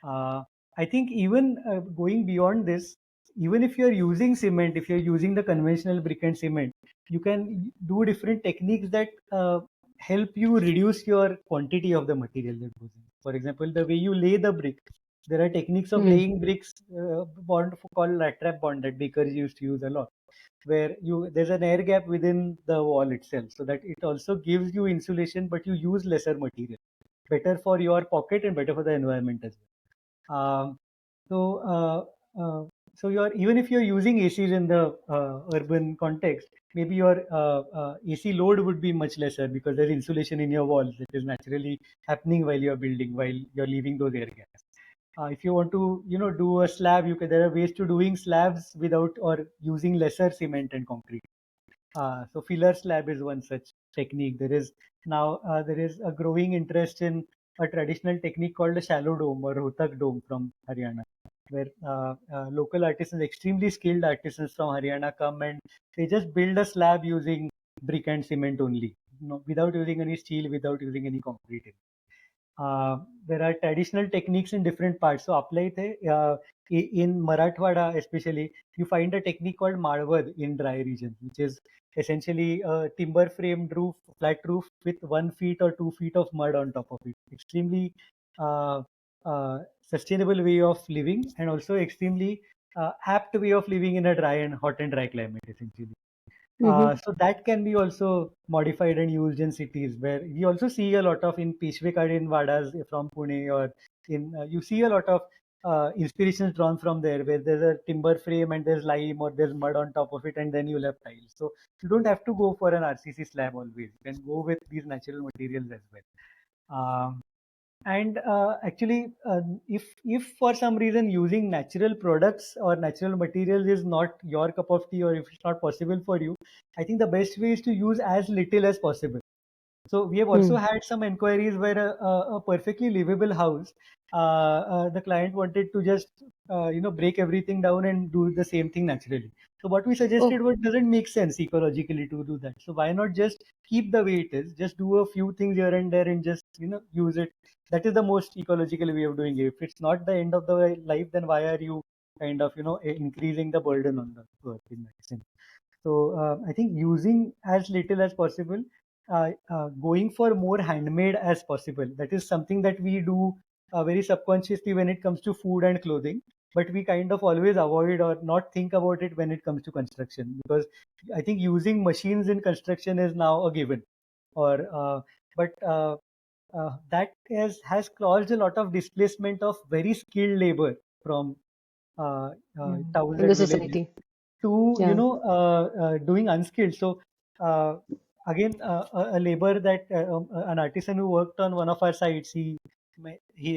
Uh, I think even going beyond this, even if you're using cement, if you're using the conventional brick and cement, you can do different techniques that help you reduce your quantity of the material that goes in. For example, the way you lay the brick, there are techniques of Hmm. laying bricks bond called rat trap bond that bakers used to use a lot, where you there's an air gap within the wall itself, so that it also gives you insulation, but you use lesser material, better for your pocket and better for the environment as well. So, you're even if you're using ACs in the urban context, maybe your AC load would be much lesser because there's insulation in your walls that is naturally happening while you're building, while you're leaving those air gaps. If you want to, do a slab, there are ways to doing slabs without or using lesser cement and concrete. So filler slab is one such technique. There is a growing interest in a traditional technique called a shallow dome or Rohtak dome from Haryana, where local artisans, extremely skilled artisans from Haryana, come and they just build a slab using brick and cement only, without using any steel, without using any concrete. There are traditional techniques in different parts. So apply in Marathwada especially, you find a technique called Malvad in dry regions, which is essentially a timber framed roof, flat roof with 1 feet or 2 feet of mud on top of it. Extremely uh, sustainable way of living, and also extremely apt way of living in a dry and hot and dry climate essentially. Mm-hmm. So that can be also modified and used in cities, where we also see a lot of in Peshwekadin Vadas from Pune, or in you see a lot of inspirations drawn from there, where there's a timber frame and there's lime or there's mud on top of it, and then you'll have tiles. So you don't have to go for an RCC slab always. You can go with these natural materials as well. And actually, if for some reason using natural products or natural materials is not your cup of tea, or if it's not possible for you, I think the best way is to use as little as possible. So we have also Hmm. had some inquiries where a perfectly livable house, the client wanted to just break everything down and do the same thing naturally. So what we suggested Oh, was doesn't make sense ecologically to do that. So why not just keep the way it is? Just do a few things here and there and just use it. That is the most ecological way of doing it. If it's not the end of the life, then why are you kind of increasing the burden on the earth in that sense? So I think using as little as possible, going for more handmade as possible. That is something that we do very subconsciously when it comes to food and clothing, but we kind of always avoid or not think about it when it comes to construction, because I think using machines in construction is now a given. Or but that has caused a lot of displacement of very skilled labor from Yeah. towns In the and villages society. to Yeah. doing unskilled. So uh, again, a labor that an artisan who worked on one of our sites, he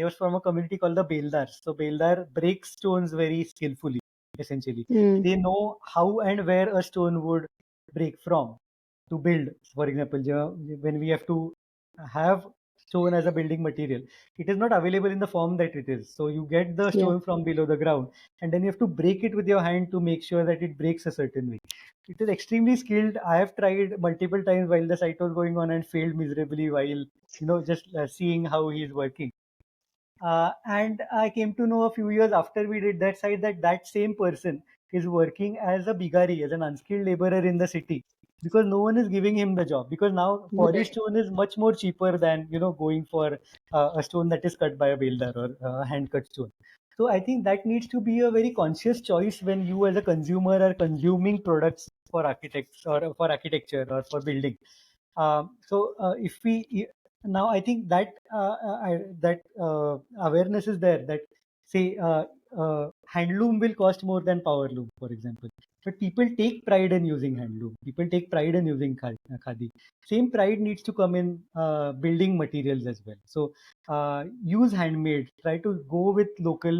was from a community called the Beldar. So Beldar breaks stones very skillfully. Essentially, Mm. they know how and where a stone would break from to build. For example, when we have to have stone as a building material, it is not available in the form that it is. So you get the Yeah. stone from below the ground, and then you have to break it with your hand to make sure that it breaks a certain way. It is extremely skilled. I have tried multiple times while the site was going on and failed miserably while just seeing how he is working. And I came to know a few years after we did that site that that same person is working as a bigari, as an unskilled laborer in the city, because no one is giving him the job. Because now polished Right. stone is much more cheaper than going for a stone that is cut by a builder or a hand cut stone. So I think that needs to be a very conscious choice when you as a consumer are consuming products for architects or for architecture or for building. If we now, I think that that awareness is there that say handloom will cost more than power loom, for example. But people take pride in using handloom. People take pride in using khadi. Same pride needs to come in building materials as well. So use handmade. Try to go with local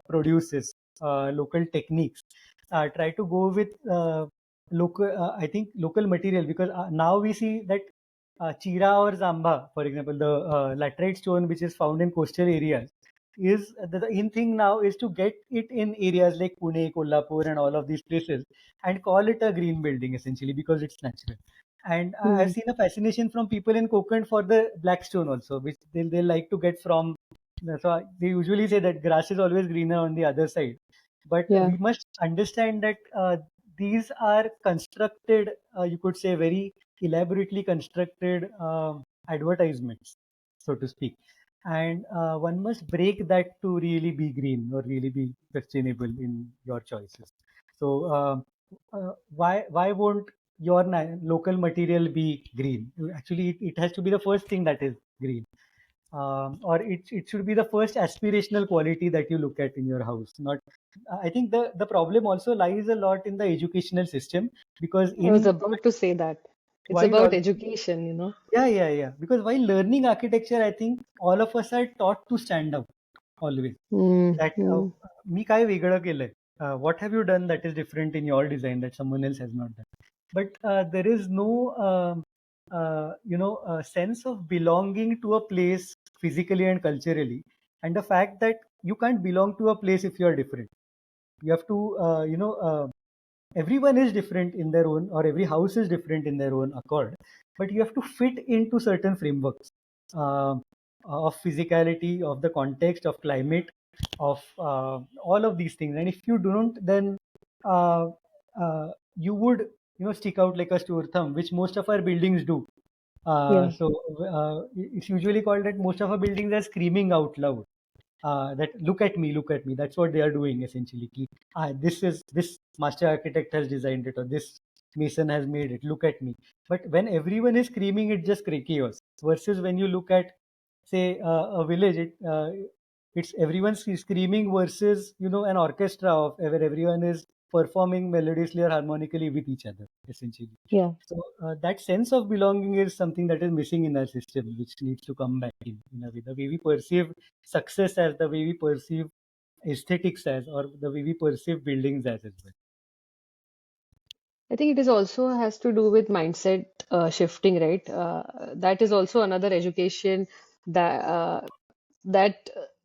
produces, local techniques. Try to go with local. I think local material, because now we see that Chira or Zamba, for example, the laterite stone which is found in coastal areas, is the in thing now is to get it in areas like Pune, Kolhapur, and all of these places, and call it a green building essentially because it's natural. And I've Mm. seen a fascination from people in Konkan for the black stone also, which they like to get from. So they usually say that grass is always greener on the other side, but Yeah. we must understand that these are constructed, you could say, very elaborately constructed advertisements, so to speak. And one must break that to really be green or really be sustainable in your choices. So, why won't your local material be green? Actually, it has to be the first thing that is green, or it should be the first aspirational quality that you look at in your house. Not, I think the problem also lies a lot in the educational system, because I was in about to say that. It's while about all education. yeah, because while learning architecture, I think all of us are taught to stand out always. Mm. That Mm. मी काय वेगळं केलंय? What have you done that is different in your design that someone else has not done? But there is no sense of belonging to a place physically and culturally, and the fact that you can't belong to a place if you are different. You have to everyone is different in their own, or every house is different in their own accord, but you have to fit into certain frameworks uh, of physicality, of the context, of climate, of all of these things. And if you don't, then uh, you would stick out like a sore thumb, which most of our buildings do. Yeah. It's usually called that most of our buildings are screaming out loud, that look at me. That's what they are doing essentially. This master architect has designed it, or this mason has made it. Look at me. But when everyone is screaming, it just creates chaos. Versus when you look at, say, a village, it's everyone screaming versus an orchestra of where everyone is performing melodiously or harmonically with each other essentially. Yeah. So that sense of belonging is something that is missing in our system, which needs to come back in a way. The way we perceive success as, the way we perceive aesthetics as, or the way we perceive buildings as well. I think it is also has to do with mindset shifting, right? That is also another education that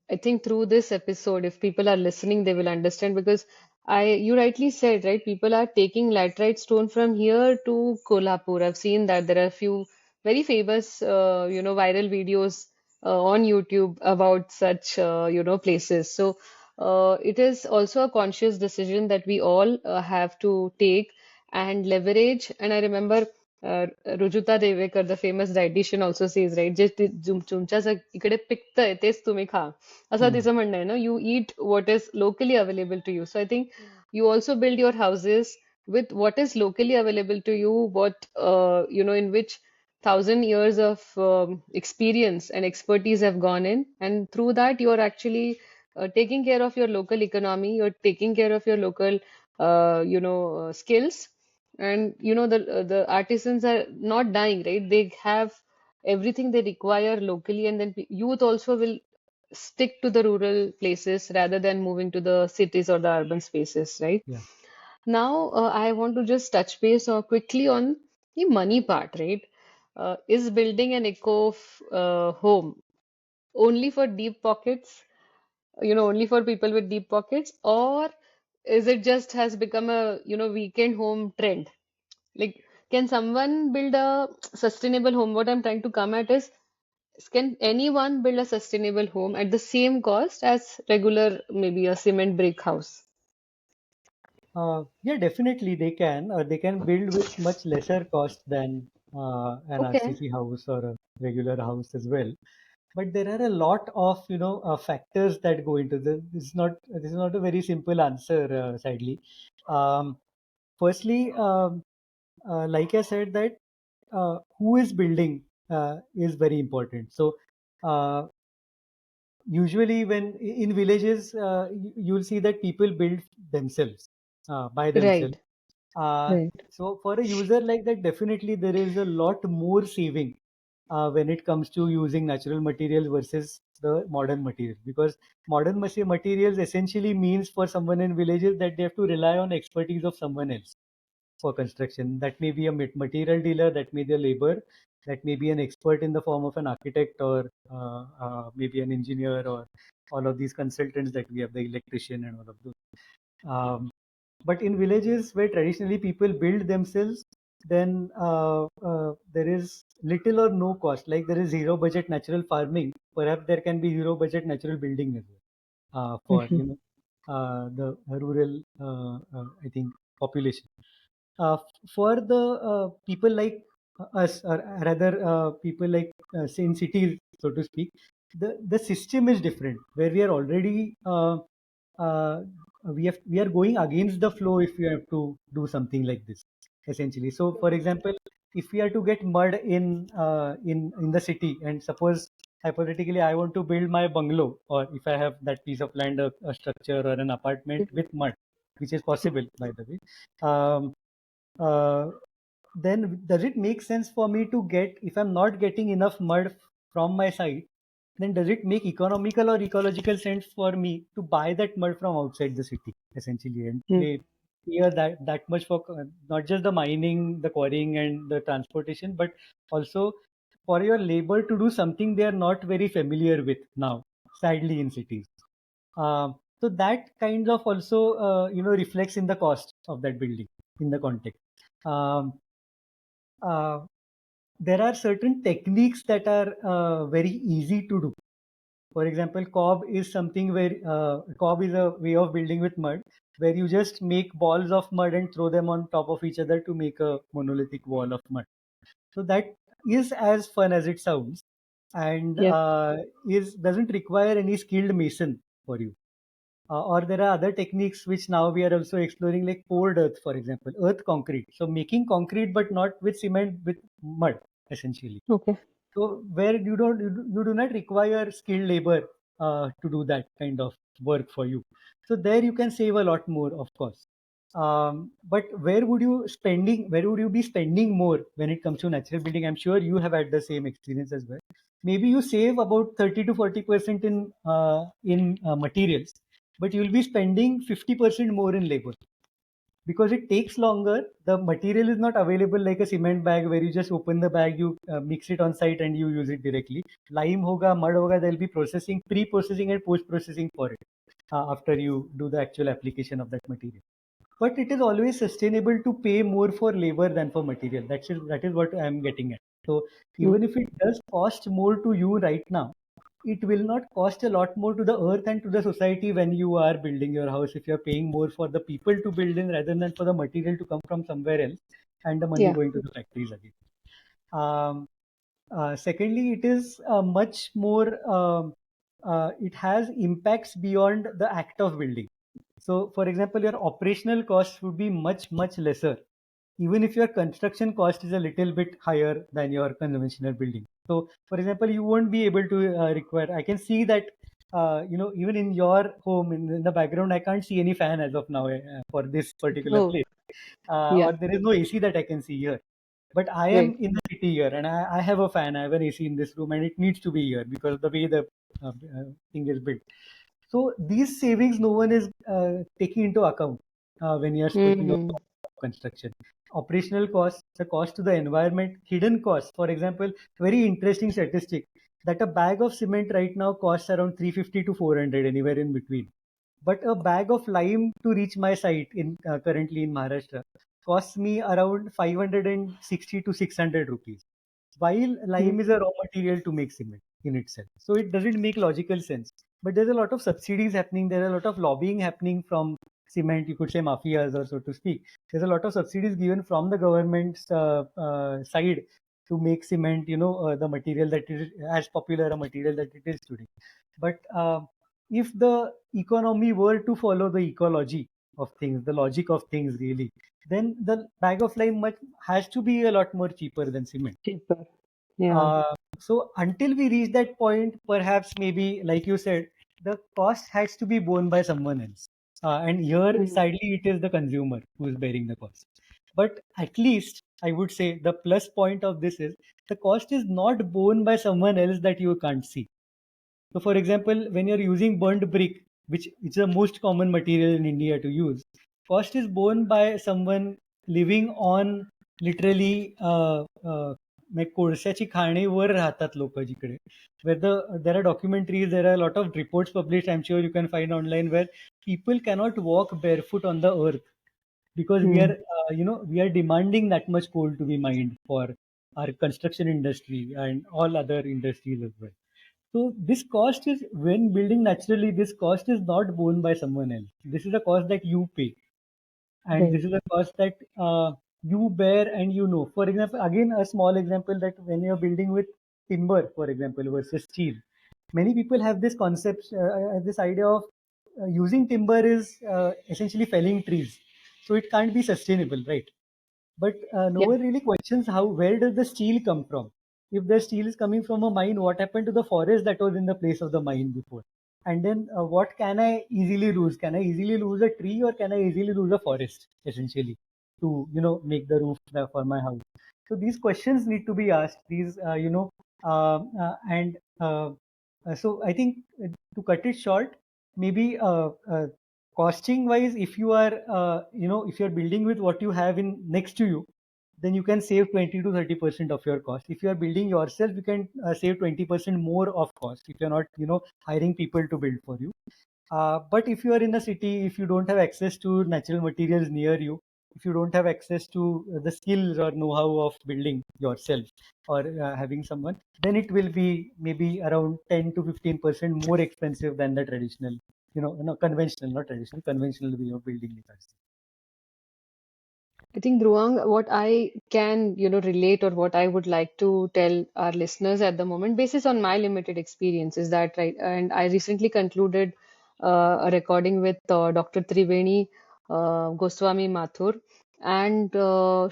I think through this episode, if people are listening, they will understand because you rightly said, right? People are taking laterite stone from here to Kolhapur. I've seen that there are a few very famous, viral videos on YouTube about such, places. So it is also a conscious decision that we all have to take and leverage. And I remember Rujuta Devekar, the famous dietitian, also says, right, जे तुमच्या इकडे पिकतंय तेच तुम्ही खा. असं Hmm. तिचं म्हणणं आहे ना, you eat what is locally available to you. So I think you also build your houses with what is locally available to you, in which 1,000 years of experience and expertise have gone in, and through that, you are actually taking care of your local economy. You're taking care of your local, skills, and the artisans are not dying, right? They have everything they require locally, and then youth also will stick to the rural places rather than moving to the cities or the urban spaces, right? Yeah. Now, I want to just touch base quickly on the money part, right? Is building an home only for deep pockets, only for people with deep pockets, or is it just has become a, weekend home trend? Like, can someone build a sustainable home? What I'm trying to come at is, can anyone build a sustainable home at the same cost as regular, maybe a cement brick house? Yeah, definitely they can. They can build with much lesser cost than an Okay, RCC house or a regular house as well. But there are a lot of factors that go into this. This is not a very simple answer, sadly. Um, Firstly, like I said, that who is building is very important. So uh, usually when in villages, you'll see that people build themselves by themselves. right, uh, right. so for a user like that, definitely there is a lot more saving when it comes to using natural materials versus the modern materials, because modern materials essentially means for someone in villages that they have to rely on expertise of someone else for construction. That may be a material dealer, that may be a labor, that may be an expert in the form of an architect, or maybe an engineer, or all of these consultants that we have, the electrician and all of those. But in villages where traditionally people build themselves, then there is little or no cost. Like there is zero budget natural farming. Perhaps there can be zero budget natural building as well for Mhm. the rural, I think, population. For the people like us, or rather people like say in cities, so to speak, the system is different, where we are already uh, we are going against the flow if we have to do something like this, essentially. So for example, if we are to get mud in the city, and suppose hypothetically I want to build my bungalow, or if I have that piece of land, a structure or an apartment with mud, which is possible, by the way. Um, uh, then does it make sense for me to get, if I'm not getting enough mud from my site, then does it make economical or ecological sense for me to buy that mud from outside the city, essentially, and Mm. pay that much for not just the mining, the quarrying, and the transportation, but also for your labor to do something they are not very familiar with now, sadly, in cities. So that kind of also reflects in the cost of that building in the context. Um, uh, there are certain techniques that are very easy to do. For example, cob is something where cob is a way of building with mud, where you just make balls of mud and throw them on top of each other to make a monolithic wall of mud. So that is as fun as it sounds, and Yep. is doesn't require any skilled mason for you. Or there are other techniques which now we are also exploring, like poured earth, for example, earth concrete. So making concrete, but not with cement, with mud, essentially. Okay. So where you do not require skilled labor to do that kind of work for you. So there you can save a lot more, of course. But where would you be spending more when it comes to natural building? I'm sure you have had the same experience as well. Maybe you save about 30 to 40% in materials, but you'll be spending 50% more in labor, because it takes longer. The material is not available like a cement bag where you just open the bag, you mix it on site, and you use it directly. Lime hoga, mud hoga, there'll be processing, pre-processing and post-processing for it after you do the actual application of that material. But it is always sustainable to pay more for labor than for material. That is what I'm getting at. So Mm. even if it does cost more to you right now, it will not cost a lot more to the earth and to the society when you are building your house, if you're paying more for the people to build in rather than for the material to come from somewhere else and the money Yeah. going to the factories again. Um, Secondly, it is much more, it has impacts beyond the act of building. So, for example, your operational costs would be much, much lesser even if your construction cost is a little bit higher than your conventional building. So, for example, you won't be able to require. I can see that even in your home in the background, I can't see any fan as of now for this particular Oh, place, yeah, or there is no AC that I can see here. But I right. am in the city here, and I have a fan. I have an AC in this room, and it needs to be here because of the way the thing is built. So these savings, no one is taking into account when you are speaking of Hmm. construction. Operational costs, the cost to the environment, hidden costs. For example, very interesting statistic that a bag of cement right now costs around 350 to 400, anywhere in between. But a bag of lime to reach my site in currently in Maharashtra costs me around 560 to 600 rupees. While lime is Hmm. a raw material to make cement in itself, so it doesn't make logical sense. But there's a lot of subsidies happening. There are a lot of lobbying happening from cement. You could say mafias, or so to speak. There's a lot of subsidies given from the government's side to make cement. The material that is as popular a material that it is today. But if the economy were to follow the ecology of things, the logic of things really, then the bag of lime has to be a lot more cheaper than cement. Cheaper. Yeah. So until we reach that point, perhaps maybe, like you said, the cost has to be borne by someone else. And here, Hmm. sadly, it is the consumer who is bearing the cost. But at least I would say the plus point of this is the cost is not borne by someone else that you can't see. So, for example, when you're using burnt brick, which is the most common material in India to use, cost is borne by someone living on literally like कोळशाची खाणीवर राहतात लोक जिकडे where there are documentaries, there are a lot of reports published, I'm sure you can find online, where people cannot walk barefoot on the earth because Hmm. we are demanding that much coal to be mined for our construction industry and all other industries as well. So this cost is, when building naturally, this cost is not borne by someone else. This is a cost that you pay, and Right. this is a cost that you bear, and you know. For example, again a small example, that when you're building with timber, for example, versus steel, many people have this concept, this idea of using timber is essentially felling trees, so it can't be sustainable, right? But no Yeah. one really questions how, where does the steel come from? If the steel is coming from a mine, what happened to the forest that was in the place of the mine before? And then what can I easily lose? Can I easily lose a tree, or can I easily lose a forest, essentially, to make the roof for my house? So these questions need to be asked. These and so I think to cut it short, maybe costing wise, if you are if you're building with what you have in next to you, then you can save 20 to 30% of your cost. If you are building yourself, you can save 20% more of cost if you're not hiring people to build for you. But if you are in a city, if you don't have access to natural materials near you, if you don't have access to the skills or know-how of building yourself, or having someone, then it will be maybe around 10 to 15% more expensive than the traditional, no, conventional, not traditional, conventional way of building it. I think, Dhruang, what I can, relate, or what I would like to tell our listeners at the moment, basis on my limited experience, is that right. And I recently concluded a recording with Dr. Triveni Goswami Mathur, and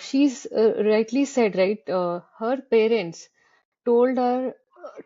she's rightly said, right, her parents told her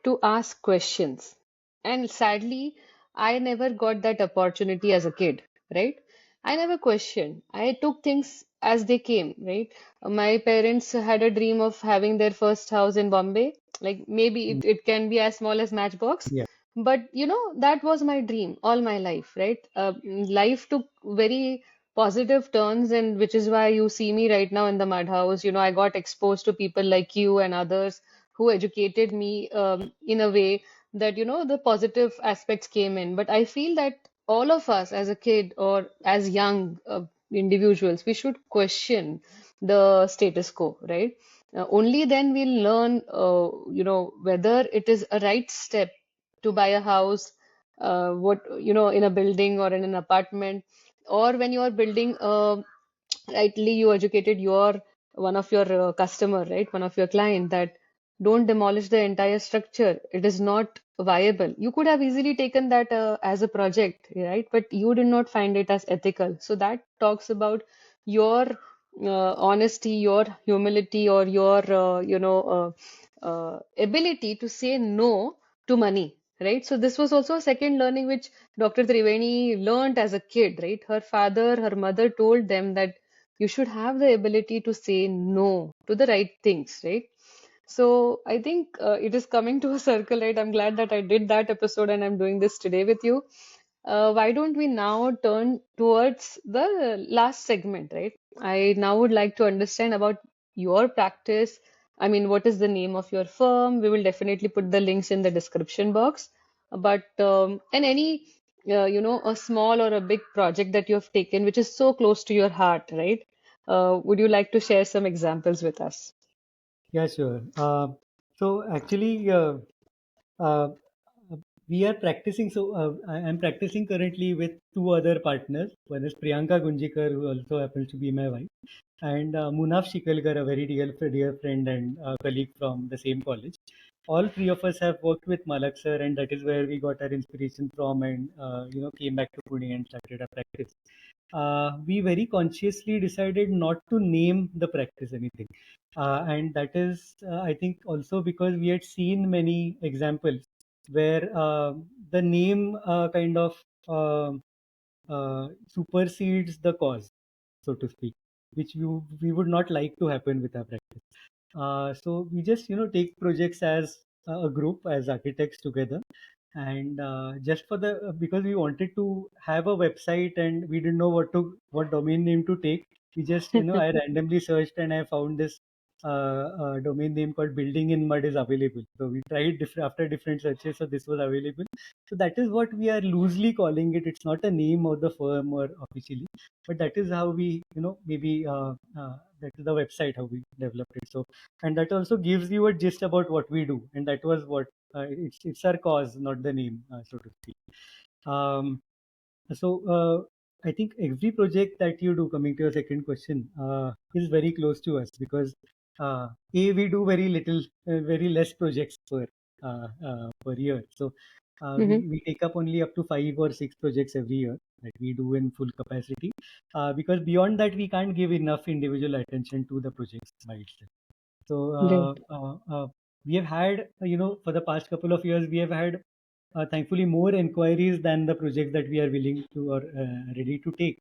to ask questions. And sadly, I never got that opportunity as a kid, right? I never questioned. I took things as they came, right? My parents had a dream of having their first house in Bombay. Like maybe Mm. it can be as small as Matchbox. Yeah. But that was my dream all my life, right? Life took very positive turns, and which is why you see me right now in the mud house. I got exposed to people like you and others who educated me in a way that the positive aspects came in. But I feel that all of us as a kid or as young individuals, we should question the status quo, right? Only then we'll learn whether it is a right step to buy a house, what in a building or in an apartment, or when you are building rightly you educated your one of your customer, right, one of your client, that don't demolish the entire structure. It is not viable. You could have easily taken that as a project, right, but you did not find it as ethical. So that talks about your honesty, your humility, or your ability to say no to money, right? So this was also a second learning which Dr. Triveni learned as a kid, right? Her father, her mother told them that you should have the ability to say no to the right things, right? So I think it is coming to a circle, right? I'm glad that I did that episode and I'm doing this today with you. Why don't we now turn towards the last segment, right? I now would like to understand about your practice. I mean, what is the name of your firm? We will definitely put the links in the description box. But and any a small or a big project that you have taken, which is so close to your heart, right? Would you like to share some examples with us? Yeah, sure. So actually, uh, we are practicing. So I'm practicing currently with two other partners. One is Priyanka Gunjikar, who also happens to be my wife, and Munaf Shikalkar, a very dear friend and colleague from the same college. All three of us have worked with Malak sir, and that is where we got our inspiration from, and came back to Pune and started our practice. We very consciously decided not to name the practice anything, and that is, I think, also because we had seen many examples where the name kind of supersedes the cause, so to speak, which we would not like to happen with our practice. So we just take projects as a group, as architects together, and just for the because we wanted to have a website and we didn't know what domain name to take. We just I randomly searched and I found this domain name called Building in Mud is available. So we tried after different searches, so this was available. So that is what we are loosely calling it. It's not a name of the firm or officially, but that is how we maybe that is the website how we developed it. So, and that also gives you a gist about what we do, and that was what it's our cause, not the name, so to speak. Um, so I think every project that you do, coming to your second question, is very close to us because we do very little, very less projects per year. So Hmm. we take up only up to 5 or 6 projects every year that we do in full capacity, because beyond that we can't give enough individual attention to the projects by itself. So Right. we have had, for the past couple of years, we have had thankfully more inquiries than the projects that we are willing to or ready to take.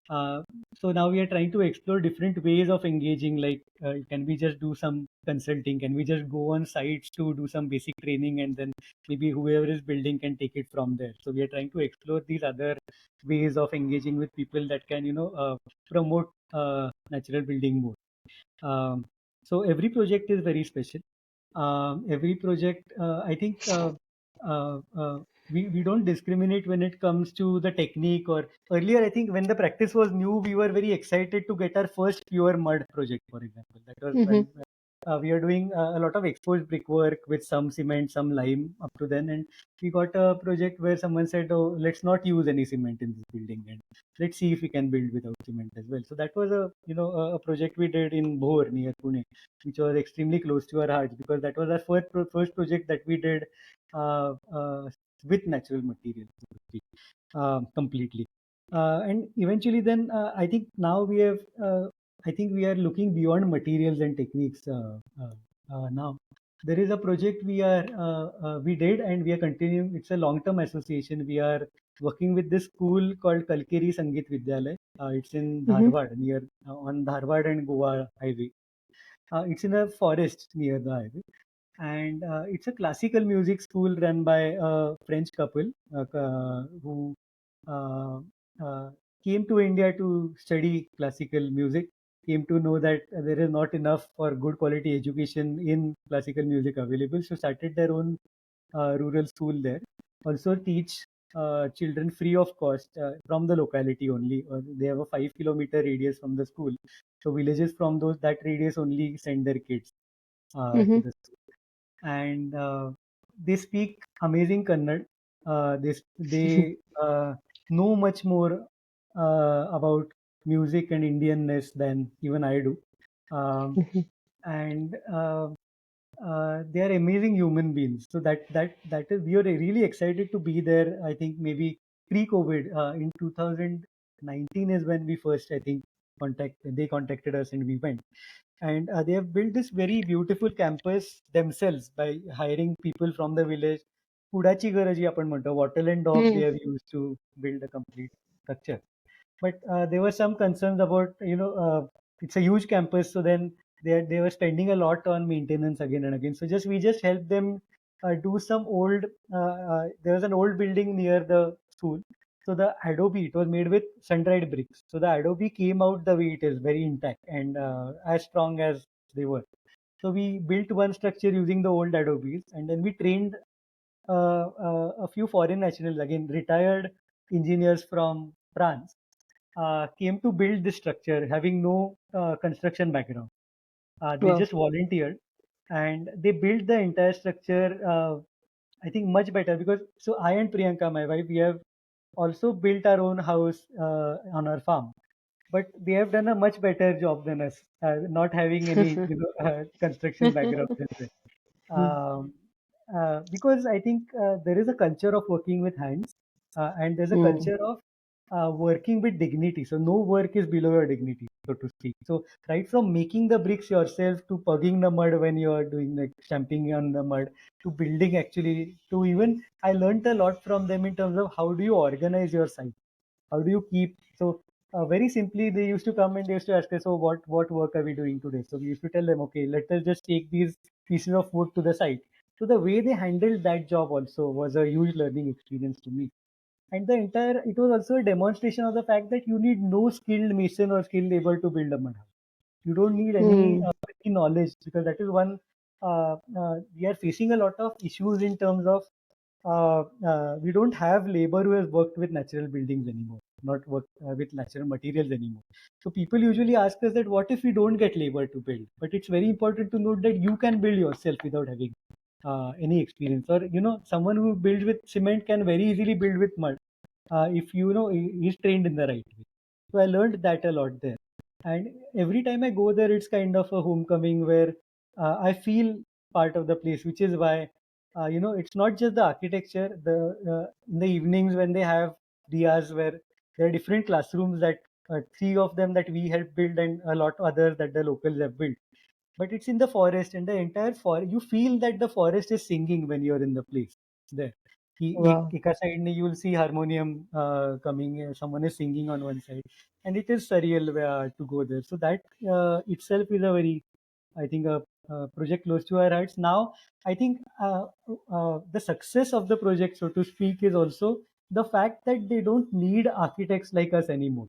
Uh, so now we are trying to explore different ways of engaging. Like, can we just do some consulting? Can we just go on sites to do some basic training, and then maybe whoever is building can take it from there? So we are trying to explore these other ways of engaging with people that can, promote natural building more. Um, so every project is very special. Every project, I think, we don't discriminate when it comes to the technique. Or earlier, I think when the practice was new, we were very excited to get our first pure mud project, for example. That was Hmm. when we are doing a lot of exposed brickwork with some cement, some lime up to then. And we got a project where someone said, oh, let's not use any cement in this building, and let's see if we can build without cement as well. So that was a project we did in Bhor near Pune, which was extremely close to our hearts because that was our first project that we did uh, uh, with natural materials, so to speak, completely. And eventually, then I think now we have. I think we are looking beyond materials and techniques now. There is a project we did and we are continuing. It's a long-term association. We are working with this school called Kalkeri Sangeet Vidyalaya. It's in Hmm. Dharwad, near on Dharwad and Goa highway. It's in a forest near the highway, and it's a classical music school run by a French couple who uh, uh, came to India to study classical music. Came to know that there is not enough or good quality education in classical music available, so started their own rural school there. Also teach children free of cost from the locality only. They have a 5 kilometer radius from the school, so villages from those that radius only send their kids to Hmm. the school. And they speak amazing Kannada. They know much more about music and Indianness than even I do. Um, and they are amazing human beings. So that is we are really excited to be there. I think maybe pre-COVID in 2019 is when we first, I think, they contacted us and we went. And they have built this very beautiful campus themselves by hiring people from the village. पुडाची गरज जी आपण म्हणतो, wattle and daub they Hmm. have used to build a complete structure. But there were some concerns about, it's a huge campus, so then they were spending a lot on maintenance again and again. So we just helped them do some old. There was an old building near the school, so the adobe, it was made with sun-dried bricks. So the adobe came out the way it is, very intact and as strong as they were. So we built one structure using the old adobes, and then we trained a few foreign nationals, again retired engineers from France, came to build this structure having no construction background. They Wow. just volunteered and they built the entire structure, I think much better, because so I and Priyanka, my wife, we have also built our own house on our farm, but they have done a much better job than us, not having any construction background as well. Because I think there is a culture of working with hands, and there's a Hmm. culture of working with dignity. So no work is below your dignity, so to speak. So right from making the bricks yourself to pugging the mud when you are doing like stamping on the mud, to building actually, to even I learned a lot from them in terms of how do you organize your site, how do you keep. So very simply, they used to come and they used to ask us, so what work are we doing today? So we used to tell them, okay, let us just take these pieces of wood to the site. So the way they handled that job also was a huge learning experience to me. And the entire, it was also a demonstration of the fact that you need no skilled mason or skilled labor to build a mud house. You don't need any Hmm. knowledge, because that is one, we are facing a lot of issues in terms of we don't have labor who has worked with natural buildings anymore, not work with natural materials anymore. So people usually ask us that what if we don't get labor to build? But it's very important to note that you can build yourself without having any experience. Or someone who builds with cement can very easily build with mud if he's trained in the right way. So I learned that a lot there. And every time I go there, it's kind of a homecoming where I feel part of the place, which is why it's not just the architecture. The In the evenings when they have diyas, where there are different classrooms that three of them that we helped build and a lot others that the locals have built. But it's in the forest, and the entire forest, you feel that the forest is singing when you're in the place there. Wow. Eka side ne you'll see harmonium coming, someone is singing on one side, and it is surreal to go there. So that itself is a very, I think, a project close to our hearts. Now, I think the success of the project, so to speak, is also the fact that they don't need architects like us anymore,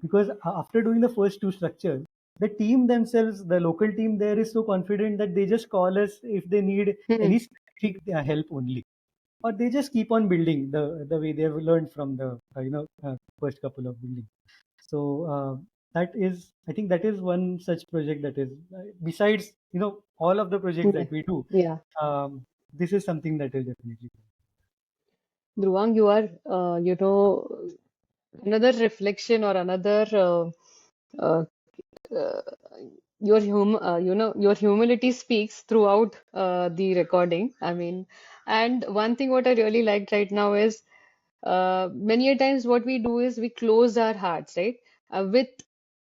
because after doing the first two structures, the team themselves, the local team there, is so confident that they just call us if they need Hmm. any specific help only, or they just keep on building the way they have learned from the first couple of buildings. So that is, I think, that is one such project that is, besides all of the projects Yeah. that we do, Yeah. this is something that is definitely. Dhruvang, you are, another reflection or another uh, uh, your humility speaks throughout the recording. I mean, and one thing what I really liked right now is many a times what we do is we close our hearts, right? With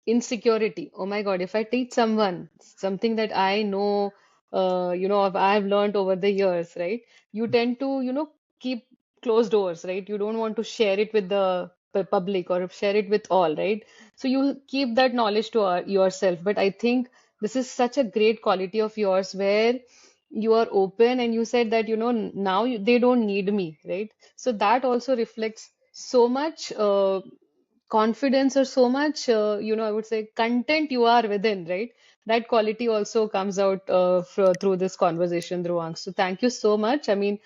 insecurity. Oh my God, if I teach someone something that I know, I've learned over the years, right? You tend to, keep closed doors, right? You don't want to share it with the public or share it with all, right? So you keep that knowledge to yourself. But I think this is such a great quality of yours where you are open and you said that, now they don't need me, right? So that also reflects so much confidence or so much, I would say content you are within, right? That quality also comes out through this conversation, Dhruvang. So thank you so much. I mean,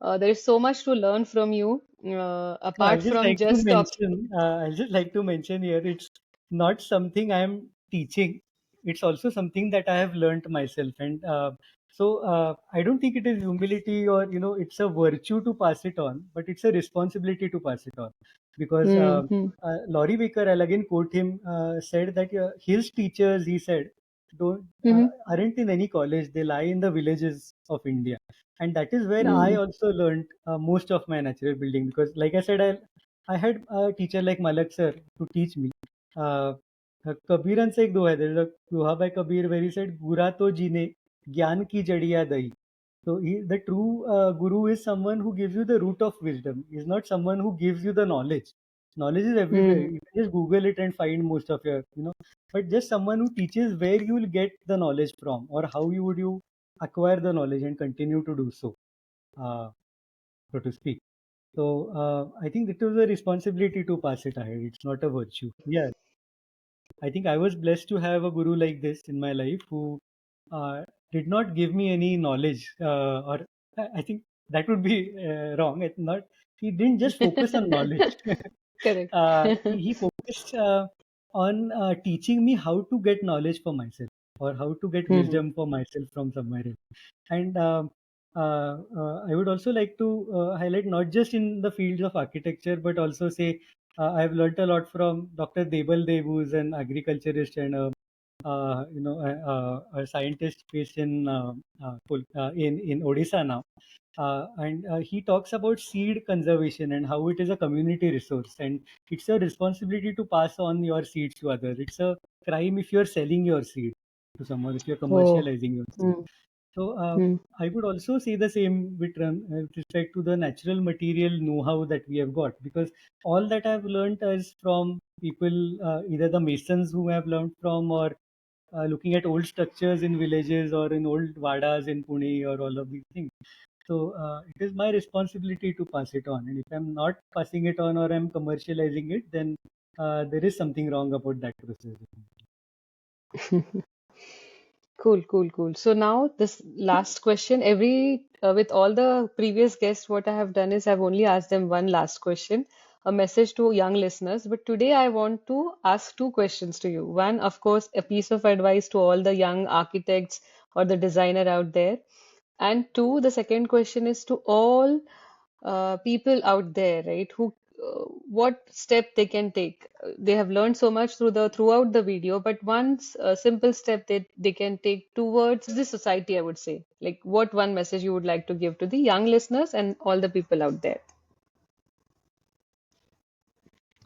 there is so much to learn from you, So apart from just talk. I'll just like to mention here, it's not something I'm teaching. It's also something that I have learned myself. And I don't think it is humility or, it's a virtue to pass it on, but it's a responsibility to pass it on. Because Hmm. Laurie Baker, I'll again quote him, said that his teachers, he said, don't Hmm. aren't in any college, they lie in the villages of India. And that is where I Hmm. also learned most of my natural building, because like I said, I had a teacher like Malak sir to teach me. कबीरांचा एक दोहा आहे. There's a doha by Kabir where he said, "बुरा तो जीने, ज्ञान की जड़िया दई." So the true guru is someone who gives you the root of wisdom. Is not someone who gives you the knowledge. Knowledge is everywhere. Hmm. You can just Google it and find most of your. But just someone who teaches where you will get the knowledge from, or how you acquire the knowledge and continue to do so, uh, so to speak. So I think it was a responsibility to pass it ahead. It's not a virtue. Yeah, I think I was blessed to have a guru like this in my life who uh, did not give me any knowledge, or I think that would be wrong. It's not. He didn't just focus on knowledge. Correct. He focused on teaching me how to get knowledge for myself, or how to get Hmm. wisdom for myself from somewhere else. And I would also like to highlight, not just in the fields of architecture, but also say I've learnt a lot from Dr. Debal Dev, who's an agriculturist and a scientist based in Odisha now. And he talks about seed conservation and how it is a community resource, and it's a responsibility to pass on your seeds to others. It's a crime if you're selling your seed to someone, if you're Oh. commercializing your seed. Hmm. So Hmm. I would also say the same with respect to the natural material know-how that we have got, because all that I've learned is from people, either the masons who have learned from, or looking at old structures in villages or in old vadas in Pune, or all of these things. So it is my responsibility to pass it on, and if I'm not passing it on, or I'm commercializing it, then there is something wrong about that process. Cool, cool, cool. So now this last question, every with all the previous guests, what I have done is I've only asked them one last question, a message to young listeners. But today I want to ask two questions to you. One, of course, a piece of advice to all the young architects or the designer out there. And two, the second question is to all people out there, right? Who, what step they can take? They have learned so much throughout the video, but one simple step that they can take towards the society, I would say. Like, what one message you would like to give to the young listeners and all the people out there?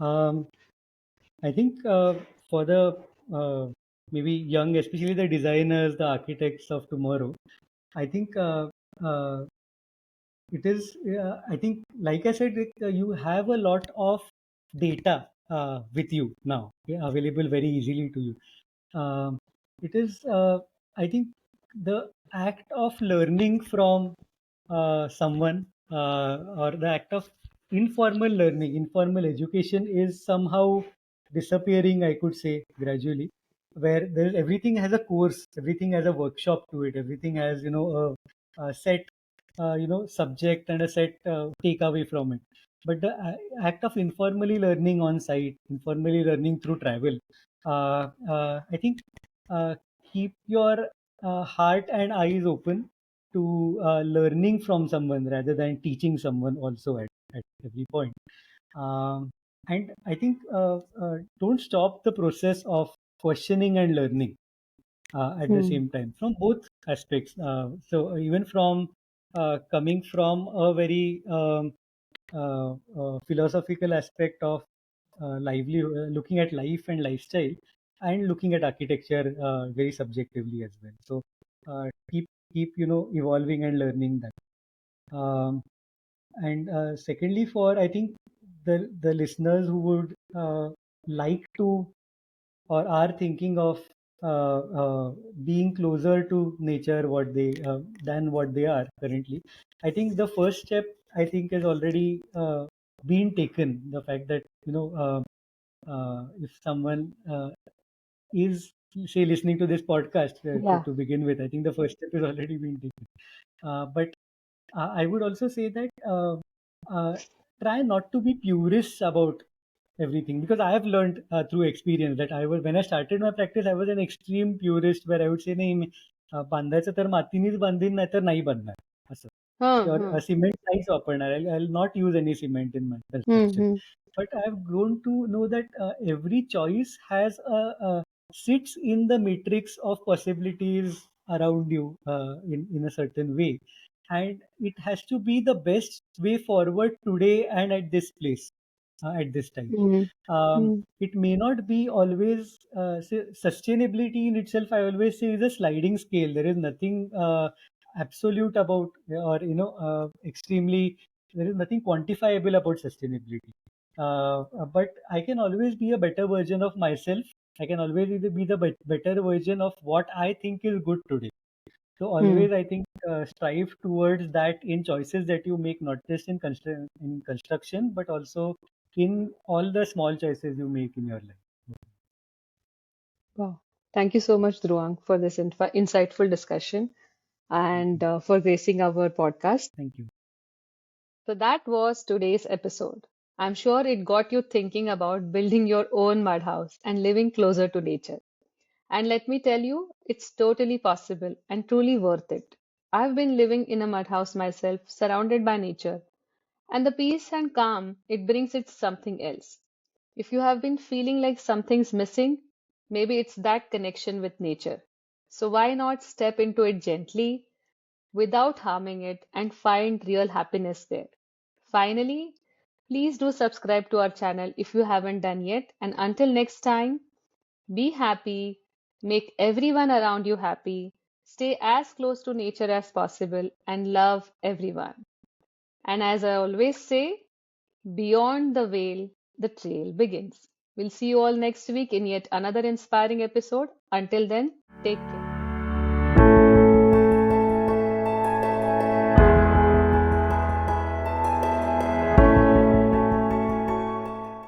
Um, I think for the uh, maybe young, especially the designers, the architects of tomorrow, I think uh, it is. I think, like I said, you have a lot of data with you now, yeah, available very easily to you. Um, it is, I think, the act of learning from someone, or the act of informal learning, informal education is somehow disappearing, I could say, gradually, where everything has a course, everything has a workshop to it, everything has, a set, subject and a set takeaway from it. But the act of informally learning on site, informally learning through travel, I think uh, keep your heart and eyes open to learning from someone rather than teaching someone also at every point. Um, and I think don't stop the process of questioning and learning at the Hmm. same time from both aspects. So even from coming from a very philosophical aspect of looking at life and lifestyle, and looking at architecture very subjectively as well. So keep evolving and learning that. And secondly, for I think the listeners who would like to, or are thinking of being closer to nature, what they than what they are currently, I think the first step, I think, is already been taken. The fact that if someone is, say, listening to this podcast, Yeah. to begin with, I think the first step is already being taken. But I would also say that uh, try not to be purists about everything, because I have learned through experience that I was, when I started my practice, I was an extreme purist where I would say, नाही, बांधायचं तर मातीनेच बांधीन, नाहीतर नाही बांधणार असं. Huh, Or huh. cement नाहीच वापरणार. I'll not use any cement in my Hmm, construction. hmm. But I've grown to know that every choice has sits in the matrix of possibilities around you in a certain way, and it has to be the best way forward today and at this place. at this time. Mm, mm, It may not be always sustainability in itself. I always say is a sliding scale. There is nothing absolute about, or extremely. There is nothing quantifiable about sustainability. But I can always be a better version of myself. I can always either be the better version of what I think is good today. So mm. always, I think, strive towards that in choices that you make, not just in construction, but also in all the small choices you make in your life. Wow. Thank you so much, Dhruang, for this insightful discussion and for gracing our podcast. Thank you. So, that was today's episode. I'm sure it got you thinking about building your own mud house and living closer to nature. And let me tell you, it's totally possible and truly worth it. I've been living in a mud house myself, surrounded by nature, and the peace and calm it brings, it's something else. If you have been feeling like something's missing, maybe it's that connection with nature. So why not step into it gently, without harming it, and find real happiness there? Finally, please do subscribe to our channel if you haven't done yet. And until next time, be happy, make everyone around you happy, stay as close to nature as possible, and love everyone. And as I always say, beyond the veil, the trail begins. We'll see you all next week in yet another inspiring episode. Until then, take care.